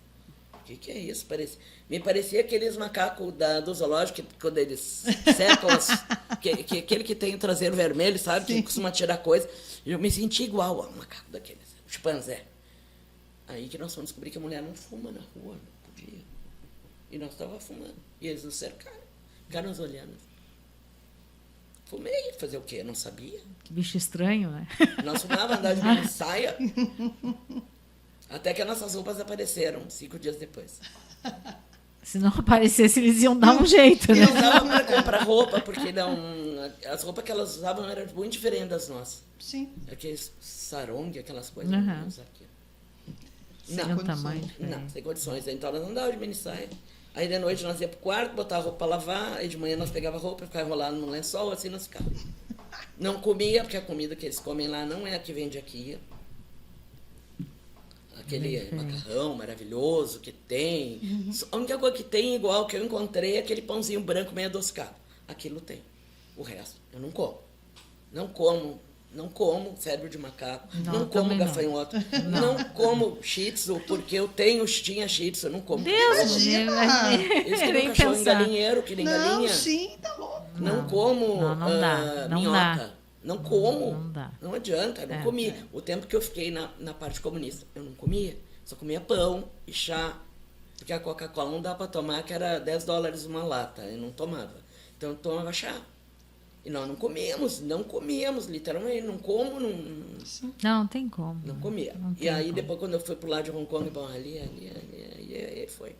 O que é isso? Me parecia aqueles macacos do zoológico, que quando eles secam, aquele que tem o traseiro vermelho, sabe? Sim. Que costuma tirar coisa. Eu me senti igual a um macaco daqueles, o chimpanzé. Aí que nós fomos descobrir que a mulher não fuma na rua, não podia. E nós estávamos fumando. E eles nos cercaram, ficaram nos olhando. Fumei, fazer o quê? Não sabia. Que bicho estranho, né? Nós fumávamos, andávamos de mini saia, até que as nossas roupas apareceram 5 dias depois. Se não aparecesse, eles iam dar um jeito, né? Não dava para comprar roupa, porque as roupas que elas usavam eram muito diferentes das nossas. Sim. Aqueles sarong, aquelas coisas. Uhum. Não, tamanho não, sem condições. Então nós andávamos de mini saia. Aí de noite nós ia pro quarto, botava a roupa para lavar, aí de manhã nós pegava a roupa, ficava enrolado no lençol, assim nós ficávamos. Não comia, porque a comida que eles comem lá não é a que vende aqui. Aquele macarrão maravilhoso que tem. Uhum. A única coisa que tem igual que eu encontrei é aquele pãozinho branco meio adocicado. Aquilo tem. O resto, eu não como. Não como cérebro de macaco, não como gafanhoto, não como shih tzu, porque eu tinha shih tzu, eu não como. Deus, eles queriam cachorro em galinheiro, queriam galinha. Sim, tá louco. Não como minhoca. Não como. Não dá. Não adianta, eu não comi. O tempo que eu fiquei na parte comunista, eu não comia. Só comia pão e chá. Porque a Coca-Cola não dá para tomar, que era $10 uma lata. Eu não tomava. Então eu tomava chá. E nós não comíamos, literalmente. Não como, não tem como. Não comia. E aí, depois, quando eu fui pro lado de Hong Kong, bom, ali, foi.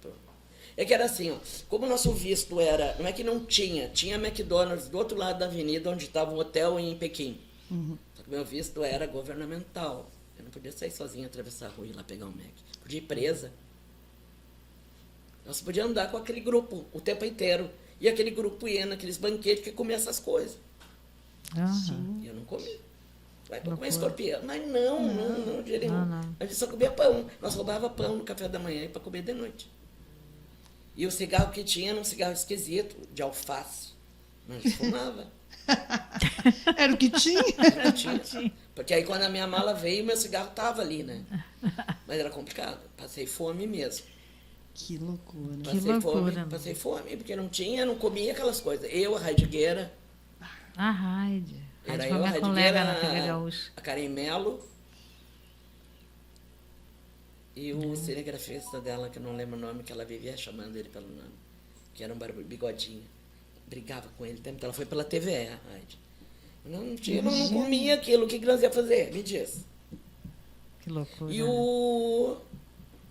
É que era assim, ó, como o nosso visto era, não é que não tinha McDonald's do outro lado da avenida, onde estava o hotel em Pequim. Uhum. Só que meu visto era governamental. Eu não podia sair sozinha, atravessar a rua e ir lá pegar um Mac. Podia ir presa. Nós podíamos andar com aquele grupo o tempo inteiro. E aquele grupo ia naqueles banquetes que comia essas coisas. Uhum. E eu não comia. Vai para comer escorpião. Mas não, de jeito nenhum. A gente só comia pão. Nós roubava pão no café da manhã para comer de noite. E o cigarro que tinha era um cigarro esquisito, de alface. Mas a gente fumava. Era o que tinha? Era o que tinha. Porque aí quando a minha mala veio, meu cigarro estava ali, né? Mas era complicado. Passei fome mesmo. Que loucura. Passei fome, porque não comia aquelas coisas. Eu, a Raidigueira. A Raide. Era eu, a Raidigueira, a Karen Mello e o cinegrafista dela, que eu não lembro o nome, que ela vivia chamando ele pelo nome, que era um bigodinho. Brigava com ele, ela foi pela TVE, a Raide. Eu não comia aquilo, o que nós ia fazer? Me diz. Que loucura. E o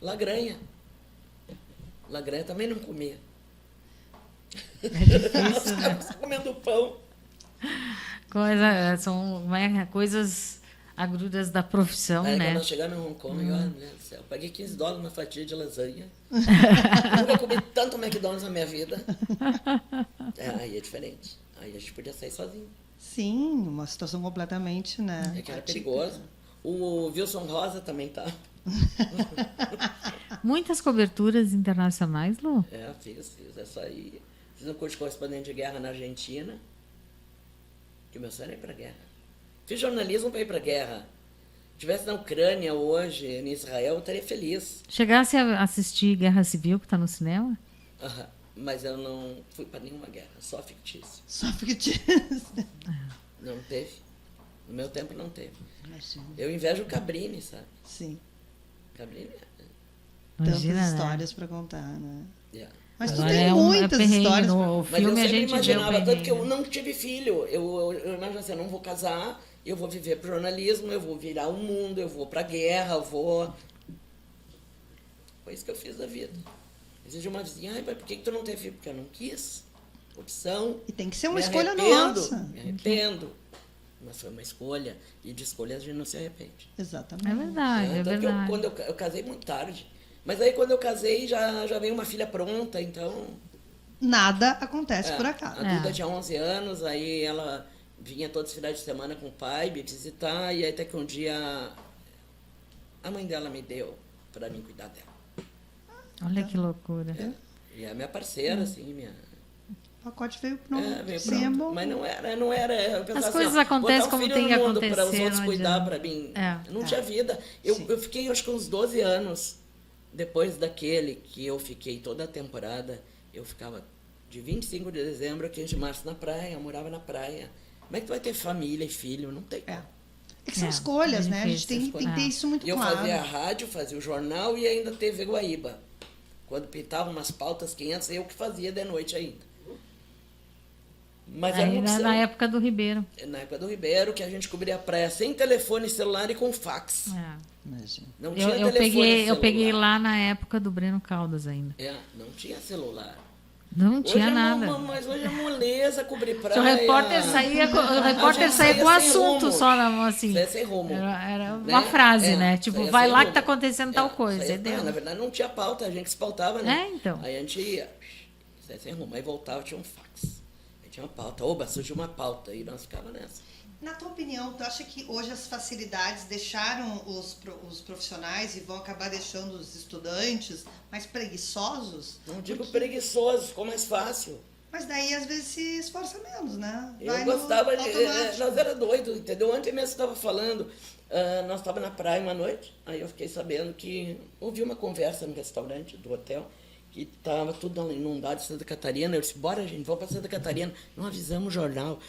Lagranha também não comia. É difícil, nós ficávamos comendo pão. São coisas agruras da profissão, Aí né? quando nós chegamos em Hong Kong, olha, mulher do céu, paguei $15 uma fatia de lasanha. Nunca comi tanto McDonald's na minha vida. Aí é diferente. Aí a gente podia sair sozinho. Sim, uma situação completamente, né? É que era atípica. perigoso. O Wilson Rosa também tá. Muitas coberturas internacionais, Lu? Fiz essa aí. Fiz um curso de correspondente de guerra na Argentina. Que o meu sonho era ir pra guerra. Fiz jornalismo para ir pra guerra. Se tivesse na Ucrânia hoje, em Israel, eu estaria feliz. Chegasse a assistir Guerra Civil, que está no cinema? Mas eu não fui para nenhuma guerra, só fictício. Só fictício. Não teve. No meu tempo não teve. Imagina. Eu invejo o Cabrini, sabe? Sim. Cabrini Tantas Imagina, né? histórias para contar, né? yeah. Mas tu Agora tem é muitas perrengue, histórias. no Mas eu filme a sempre gente vê o imaginava, tanto que eu perrengue. não tive filho. Eu imagino assim, eu não vou casar, eu vou viver pro jornalismo, eu vou virar o mundo, eu vou pra guerra, eu vou... Foi isso que eu fiz da vida. Existe uma dizia, ai, mas por que tu não teve filho? Porque eu não quis. Opção. E tem que ser uma Me escolha arrependo, nossa. Me arrependo. Mas foi uma escolha. E de escolha a gente não se arrepende. Exatamente. É verdade, é Tanto que verdade. quando eu casei muito tarde. Mas aí quando eu casei já veio uma filha pronta, então... Nada acontece por acaso. A Duda tinha 11 anos, aí ela vinha todos os finais de semana com o pai me visitar, e aí até que um dia a mãe dela me deu para mim cuidar dela. Olha que loucura. E é minha parceira, assim, minha... O pacote veio pronto. Veio Sim, pronto. é bom. Mas não era. Eu pensava As coisas ó, acontecem botar um como filho tem no que mundo para os acontecer, outros não cuidar adianta. para mim. Não É. tinha vida. Eu fiquei, acho que uns 12 anos, depois daquele que eu fiquei toda a temporada, eu ficava de 25 de dezembro a 15 de março na praia, eu morava na praia. Como é que tu vai ter família e filho? Não tem. É que são É, escolhas, é né? A gente difícil. tem que ter isso muito E eu claro. fazia a rádio, fazia o jornal e ainda TV Guaíba. Quando pintava umas pautas 500, eu que fazia de noite ainda. Mas era Aí uma opção. na época do Ribeiro. Na época do Ribeiro, que a gente cobria a praia sem telefone celular e com fax. É. Imagina. Não tinha Eu telefone celular. peguei lá na época do Breno Caldas ainda. Não tinha celular. Não tinha hoje nada. Mas hoje é moleza cobrir praia. O repórter saía com sem assunto rumo. só na mão, assim. Saía sem rumo. Era Né? uma frase, né? Tipo, saía vai sem lá rumo. que tá acontecendo tal coisa. Saía, Aí deu. na verdade não tinha pauta, a gente se pautava, né? Então. Aí a gente ia, saía sem rumo. Aí voltava, tinha um fax. Aí tinha uma pauta. Oba, surgiu uma pauta. E nós ficava nessa. Na tua opinião, tu acha que hoje as facilidades deixaram os profissionais e vão acabar deixando os estudantes mais preguiçosos? Não digo preguiçoso, ficou mais fácil. Mas daí às vezes se esforça menos, né? Eu Vai no gostava de. automático. Nós era doido, entendeu? Ontem mesmo estava falando, nós estávamos na praia uma noite, aí eu fiquei sabendo que ouvi uma conversa no restaurante do hotel, que estava tudo inundado em Santa Catarina. Eu disse, bora gente, vamos para Santa Catarina. Não avisamos o jornal.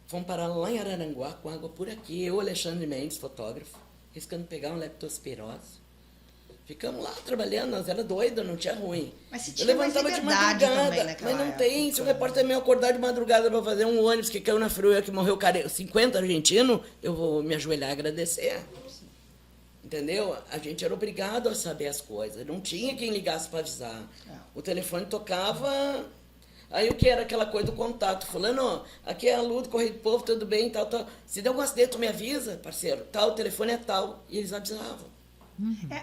Fomos parar lá em Araranguá com água por aqui. Eu, Alexandre Mendes, fotógrafo, riscando pegar um leptospirose. Ficamos lá trabalhando, nós era doido, não tinha ruim. Mas se Eu tinha mais levantava de liberdade madrugada, também naquela mas não época. tem. Se o repórter meu acordar de madrugada para fazer um ônibus que caiu na frua que morreu 50 argentinos, eu vou me ajoelhar e agradecer. Entendeu? A gente era obrigado a saber as coisas. Não tinha quem ligasse para avisar. O telefone tocava. Aí o que era aquela coisa do contato? Fulano, aqui é a Lu do Correio do Povo, tudo bem, tal, tal. Se der algum acidente, tu me avisa, parceiro. Tal, o telefone é tal. E eles avisavam.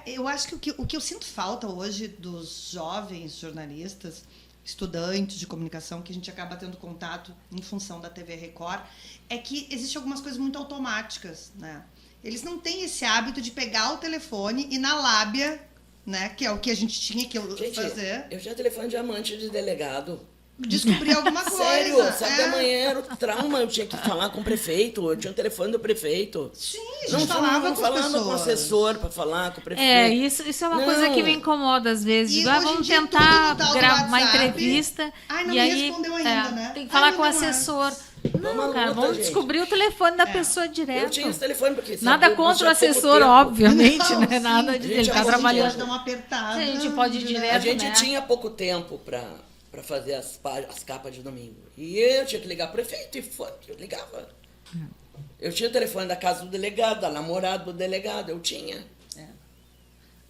Eu acho que o que eu sinto falta hoje dos jovens jornalistas, estudantes de comunicação, que a gente acaba tendo contato em função da TV Record, é que existem algumas coisas muito automáticas, né? Eles não têm esse hábito de pegar o telefone e na lábia, né, que é o que a gente tinha que Gente, fazer, eu já telefone de amante de delegado. descobrir alguma coisa. Sério, sabe da manhã era o trauma, eu tinha que falar com o prefeito, eu tinha o telefone do prefeito. Sim, a gente falava não com as falava com o pessoas. assessor para falar com o prefeito. Isso é uma Não. coisa que me incomoda às vezes. E Digo, hoje em vamos dia tentar tudo no tal do gravar uma WhatsApp. entrevista. Ai, não e me aí respondeu ainda, né? tem que Ai, falar me com o deu mais. assessor. Não, Uma cara, luta, vamos gente. descobrir o telefone da pessoa direto. Eu tinha esse telefone, porque... Nada sabe, contra o já há pouco assessor, tempo, obviamente, Não, né? sim. Nada de Gente, ele tá mas trabalhando. Pode dar uma apertada. A gente pode ir direto. A gente né? tinha pouco tempo para fazer as capas de domingo. E eu tinha que ligar pro prefeito e foi, eu ligava. Eu tinha o telefone da casa do delegado, da namorada do delegado, eu tinha.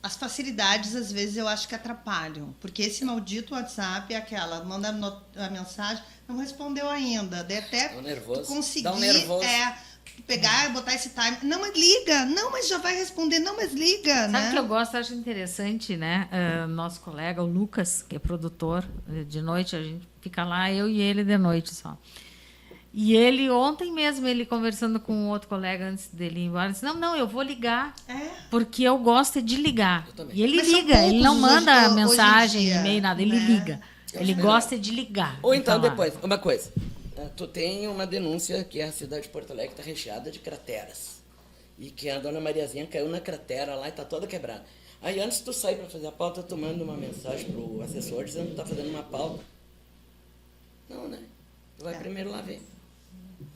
As facilidades, às vezes, eu acho que atrapalham. Porque esse maldito WhatsApp é aquela, manda a mensagem, não respondeu ainda. Daí até Dá um nervoso. tu conseguir Dá um nervoso. pegar, botar esse time. Não, mas liga. Não, mas já vai responder. Não, mas liga, Sabe né? o que eu gosto, acho interessante, né? Nosso colega, o Lucas, que é produtor, de noite a gente fica lá, eu e ele de noite só. E ele, ontem mesmo, ele conversando com um outro colega antes dele ir embora, disse, não, eu vou ligar, porque eu gosto de ligar. Eu também. E ele Mas são liga, ele não poucos manda hoje em mensagem, dia, e-mail, nada, ele né? liga. Ele melhor. gosta de ligar. Ou então, falar. depois, uma coisa. Tu tem uma denúncia que a cidade de Porto Alegre está recheada de crateras. E que a dona Mariazinha caiu na cratera lá e está toda quebrada. Aí antes de tu sair para fazer a pauta, tu manda uma mensagem pro assessor dizendo que tu tá fazendo uma pauta. Não, né? Tu vai primeiro lá ver.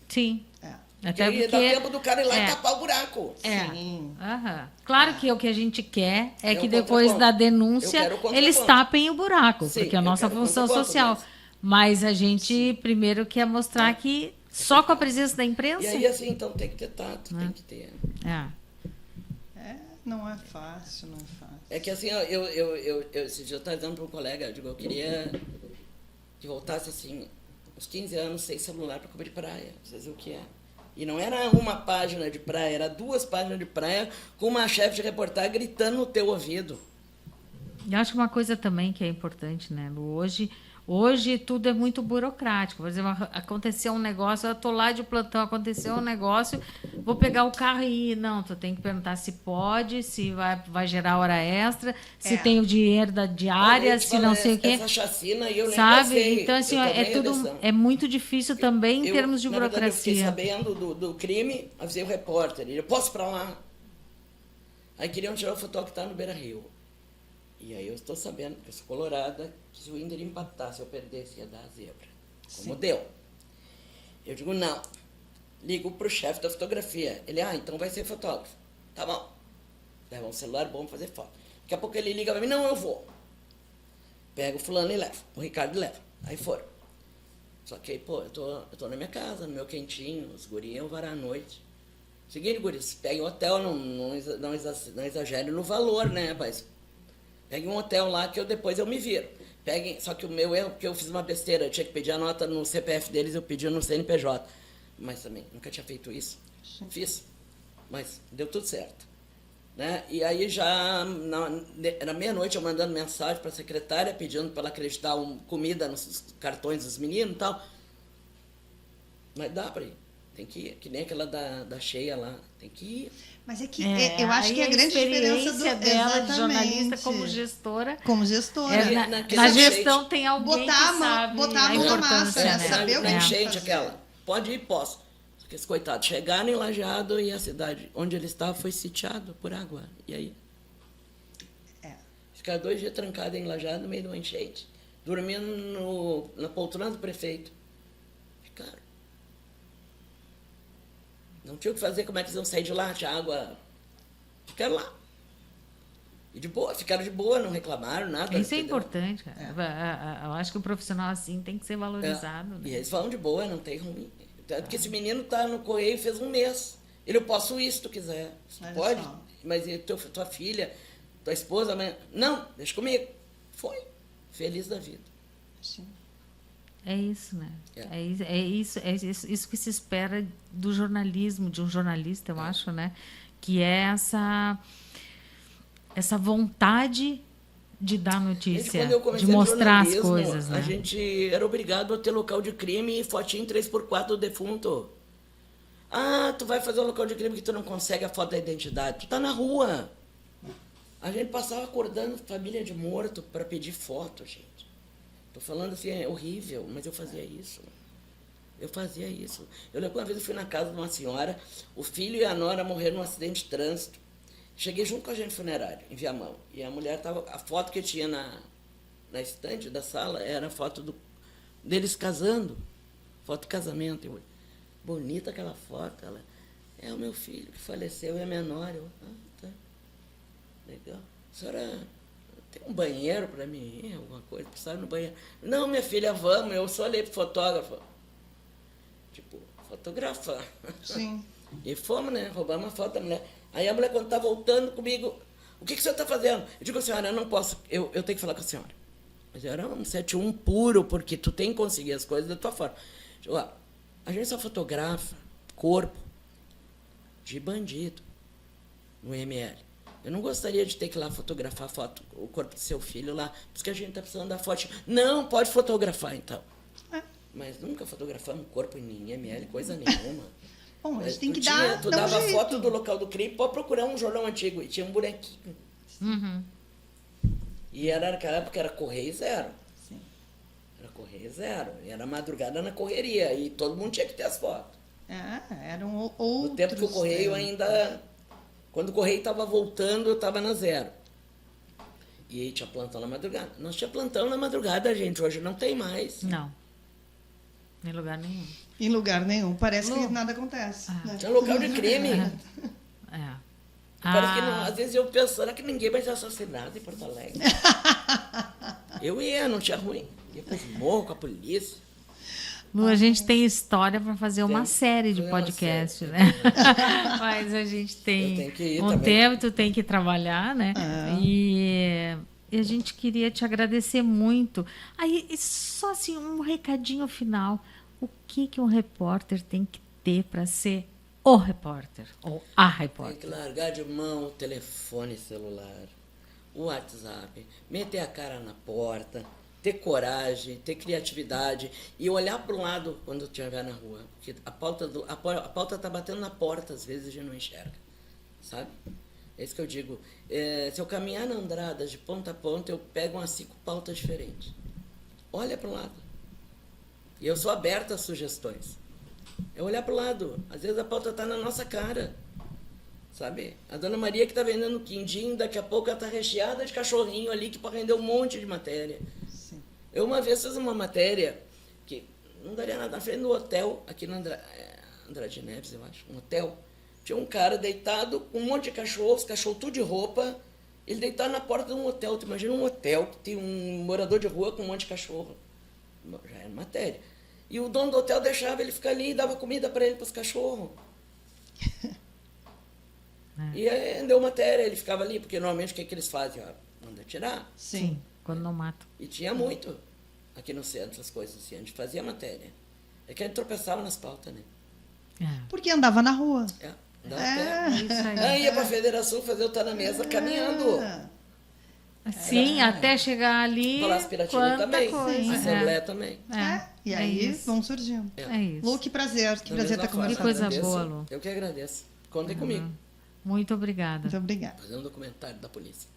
Sim. É. Até E aí dá tempo do cara ir lá e tapar o buraco. Sim. Aham. Claro que o que a gente quer é Eu que depois contraponto. da Eu denúncia quero o contraponto. eles tapem o buraco, Sim, porque é a eu nossa quero o função contraponto, social. Mas a gente primeiro quer mostrar que só com a presença da imprensa. E aí, assim, então tem que ter tato, tem que ter. É. Não é fácil, não é fácil. É que assim, esse dia eu estava dizendo para um colega, eu digo, eu queria que voltasse assim, uns 15 anos sem celular para cobrir praia. Vocês viram o que é? E não era uma página de praia, era 2 páginas de praia com uma chefe de reportagem gritando no teu ouvido. Eu acho que uma coisa também que é importante, né, Lu? Hoje tudo é muito burocrático. Por exemplo, aconteceu um negócio, eu estou lá de plantão, aconteceu um negócio, vou pegar o carro e ir. Não, tu tem que perguntar se pode, se vai gerar hora extra, se tem o dinheiro da diária, Olha, se não sei o quê. Essa chacina aí eu nem Sabe? passei. Então, assim, é muito difícil também em termos de na verdade, eu fiquei burocracia. sabendo do crime, avisei o repórter, ele, eu posso ir para lá? Aí queriam tirar o fotógrafo que está no Beira-Rio. E aí eu estou sabendo, porque eu sou colorada, que se o Inter empatasse, eu perdesse, ia dar a zebra. Como deu. Eu digo, não. Ligo pro chefe da fotografia. Ele, então vai ser fotógrafo. Tá bom. Leva um celular bom pra fazer foto. Daqui a pouco ele liga pra mim, não, eu vou. Pega o fulano e leva. O Ricardo leva. Aí foram. Só que aí, pô, eu tô na minha casa, no meu quentinho, os guris iam varar à noite. Seguinte, guris, peguem um hotel, não exagere no valor, né, rapaz? Peguem um hotel lá que depois eu me viro. Só que o meu erro, porque eu fiz uma besteira, eu tinha que pedir a nota no CPF deles, eu pedi no CNPJ. Mas também, nunca tinha feito isso. Fiz, mas deu tudo certo. Né? E aí já, era meia-noite, eu mandando mensagem para a secretária, pedindo para ela acreditar comida nos cartões dos meninos e tal. Mas dá para ir. Tem que ir, que nem aquela da cheia lá, tem que ir. Mas é que eu acho que a grande diferença dela de jornalista como gestora. Como gestora. Na gestão tem alguém botar que sabe botar a mão na massa, né? saber o que na tem que enchente fazer. aquela. Pode ir, posso. Só que esse coitado, chegaram em Lajeado e a cidade onde ele estava foi sitiado por água. E aí? Ficar 2 dias trancado em Lajeado no meio de uma enchente. Dormindo na poltrona do prefeito. Ficaram. Não tinha o que fazer, como é que eles iam sair de lá? Tinha água. Ficaram lá. E de boa, ficaram de boa, não reclamaram, nada. Isso é entendeu? importante, cara. Eu acho que o profissional assim tem que ser valorizado. Né? E eles falam de boa, não tem ruim. Porque esse menino tá no Correio fez 1 mês. Ele, eu posso ir se tu quiser. Tu pode? Só. Mas e tua filha, tua esposa, amanhã? Não, deixa comigo. Foi. Feliz da vida. Sim. É isso, né? É isso que se espera do jornalismo, de um jornalista, eu acho, né? Que é essa vontade de dar notícia, Quando eu comecei de mostrar as jornalismo, coisas, né? A gente era obrigado a ter local de crime e fotinho 3x4 do defunto. Tu vai fazer um local de crime que tu não consegue a foto da identidade. Tu tá na rua. A gente passava acordando família de morto para pedir foto, gente. Tô falando assim, é horrível, mas eu fazia isso. Eu fazia isso. Eu lembro que uma vez eu fui na casa de uma senhora, o filho e a nora morreram num acidente de trânsito. Cheguei junto com a agente funerário, em Viamão. E a mulher tava. A foto que tinha na estante da sala era a foto deles casando. Foto de casamento. Eu, bonita aquela foto. Ela, é o meu filho que faleceu e a minha nora. Eu, tá. Legal. A senhora tem um banheiro para mim ir, alguma coisa? Precisava ir no banheiro. Não, minha filha, vamos. Eu só olhei pro fotógrafo. Tipo, fotografar. Sim. E fomos, né? Roubamos uma foto da mulher. Aí a mulher, quando tá voltando comigo, o que o senhor está fazendo? Eu digo, senhora, eu não posso, eu tenho que falar com a senhora. Mas era um 71 puro, porque tu tem que conseguir as coisas da tua forma. Eu digo, a gente só fotografa corpo de bandido no ML. Eu não gostaria de ter que ir lá fotografar o corpo do seu filho lá, porque a gente está precisando da foto. Não, pode fotografar então. Mas nunca fotografamos o corpo em ML, coisa nenhuma. Bom, a gente tem que Tu dar Tu um dava jeito. foto do local do crime, pode procurar um jornal antigo. E tinha um bonequinho. Uhum. E naquela época era correio zero. Sim. Era correio zero. E era madrugada na correria. E todo mundo tinha que ter as fotos. Eram outros. No tempo que o correio ainda... Quando o correio estava voltando, eu estava na zero. E aí tinha plantão na madrugada. Nós tinha plantão na madrugada, gente. Hoje não tem mais. Não. Em lugar nenhum. Em lugar nenhum. Parece que Lu. nada acontece. Né? Tinha local de crime. É. Parece que não, às vezes eu penso, será que ninguém vai ser assassinado em Porto Alegre? Eu ia, não tinha ruim. Ia para os morros com a polícia. Lu, a gente tem história para fazer uma Tem. série de Fazer uma podcast, série, né? Mas a gente Eu tem tenho que ir um também. tempo, tu tem que trabalhar, né? É. E a gente queria te agradecer muito. Aí, e só assim, um recadinho final. O que um repórter tem que ter para ser o repórter? Ou a Tem repórter? que largar de mão o telefone celular, o WhatsApp, meter a cara na porta, ter coragem, ter criatividade e olhar para o lado quando estiver na rua. Porque a pauta tá batendo na porta, às vezes a gente não enxerga, sabe? É isso que eu digo. Se eu caminhar na Andradas de ponta a ponta, eu pego umas 5 pautas diferentes. Olha para o lado. E eu sou aberta a sugestões. É olhar para o lado. Às vezes a pauta está na nossa cara. Sabe? A dona Maria que está vendendo quindim, daqui a pouco ela está recheada de cachorrinho ali que pode render um monte de matéria. Sim. Eu uma vez fiz uma matéria que não daria nada na frente do hotel, aqui na Andrade Neves, eu acho, um hotel. Tinha um cara deitado com um monte de cachorros, cachorro tudo de roupa, ele deitado na porta de um hotel. Tu imagina um hotel que tem um morador de rua com um monte de cachorro. Já era matéria. E o dono do hotel deixava ele ficar ali e dava comida para ele, para os cachorros. E aí deu matéria, ele ficava ali, porque normalmente o que eles fazem? Manda tirar. Sim. Quando não mata. E tinha muito aqui no centro, as coisas assim, a gente fazia matéria. É que a gente tropeçava nas pautas, né? Porque andava na rua. Dava até. Isso aí. Aí ia pra Federação fazer o Tá na Mesa caminhando. Sim, até chegar ali. Palácio Piratini quanta também. coisa. Assembleia também. E é aí isso. vão surgindo. É isso. Lu, que prazer. Que prazer estar Da mesma conversando. Que coisa agradeço. boa, Lu. Eu que agradeço. Contem comigo. Muito obrigada. Muito obrigada. Fazer um documentário da polícia.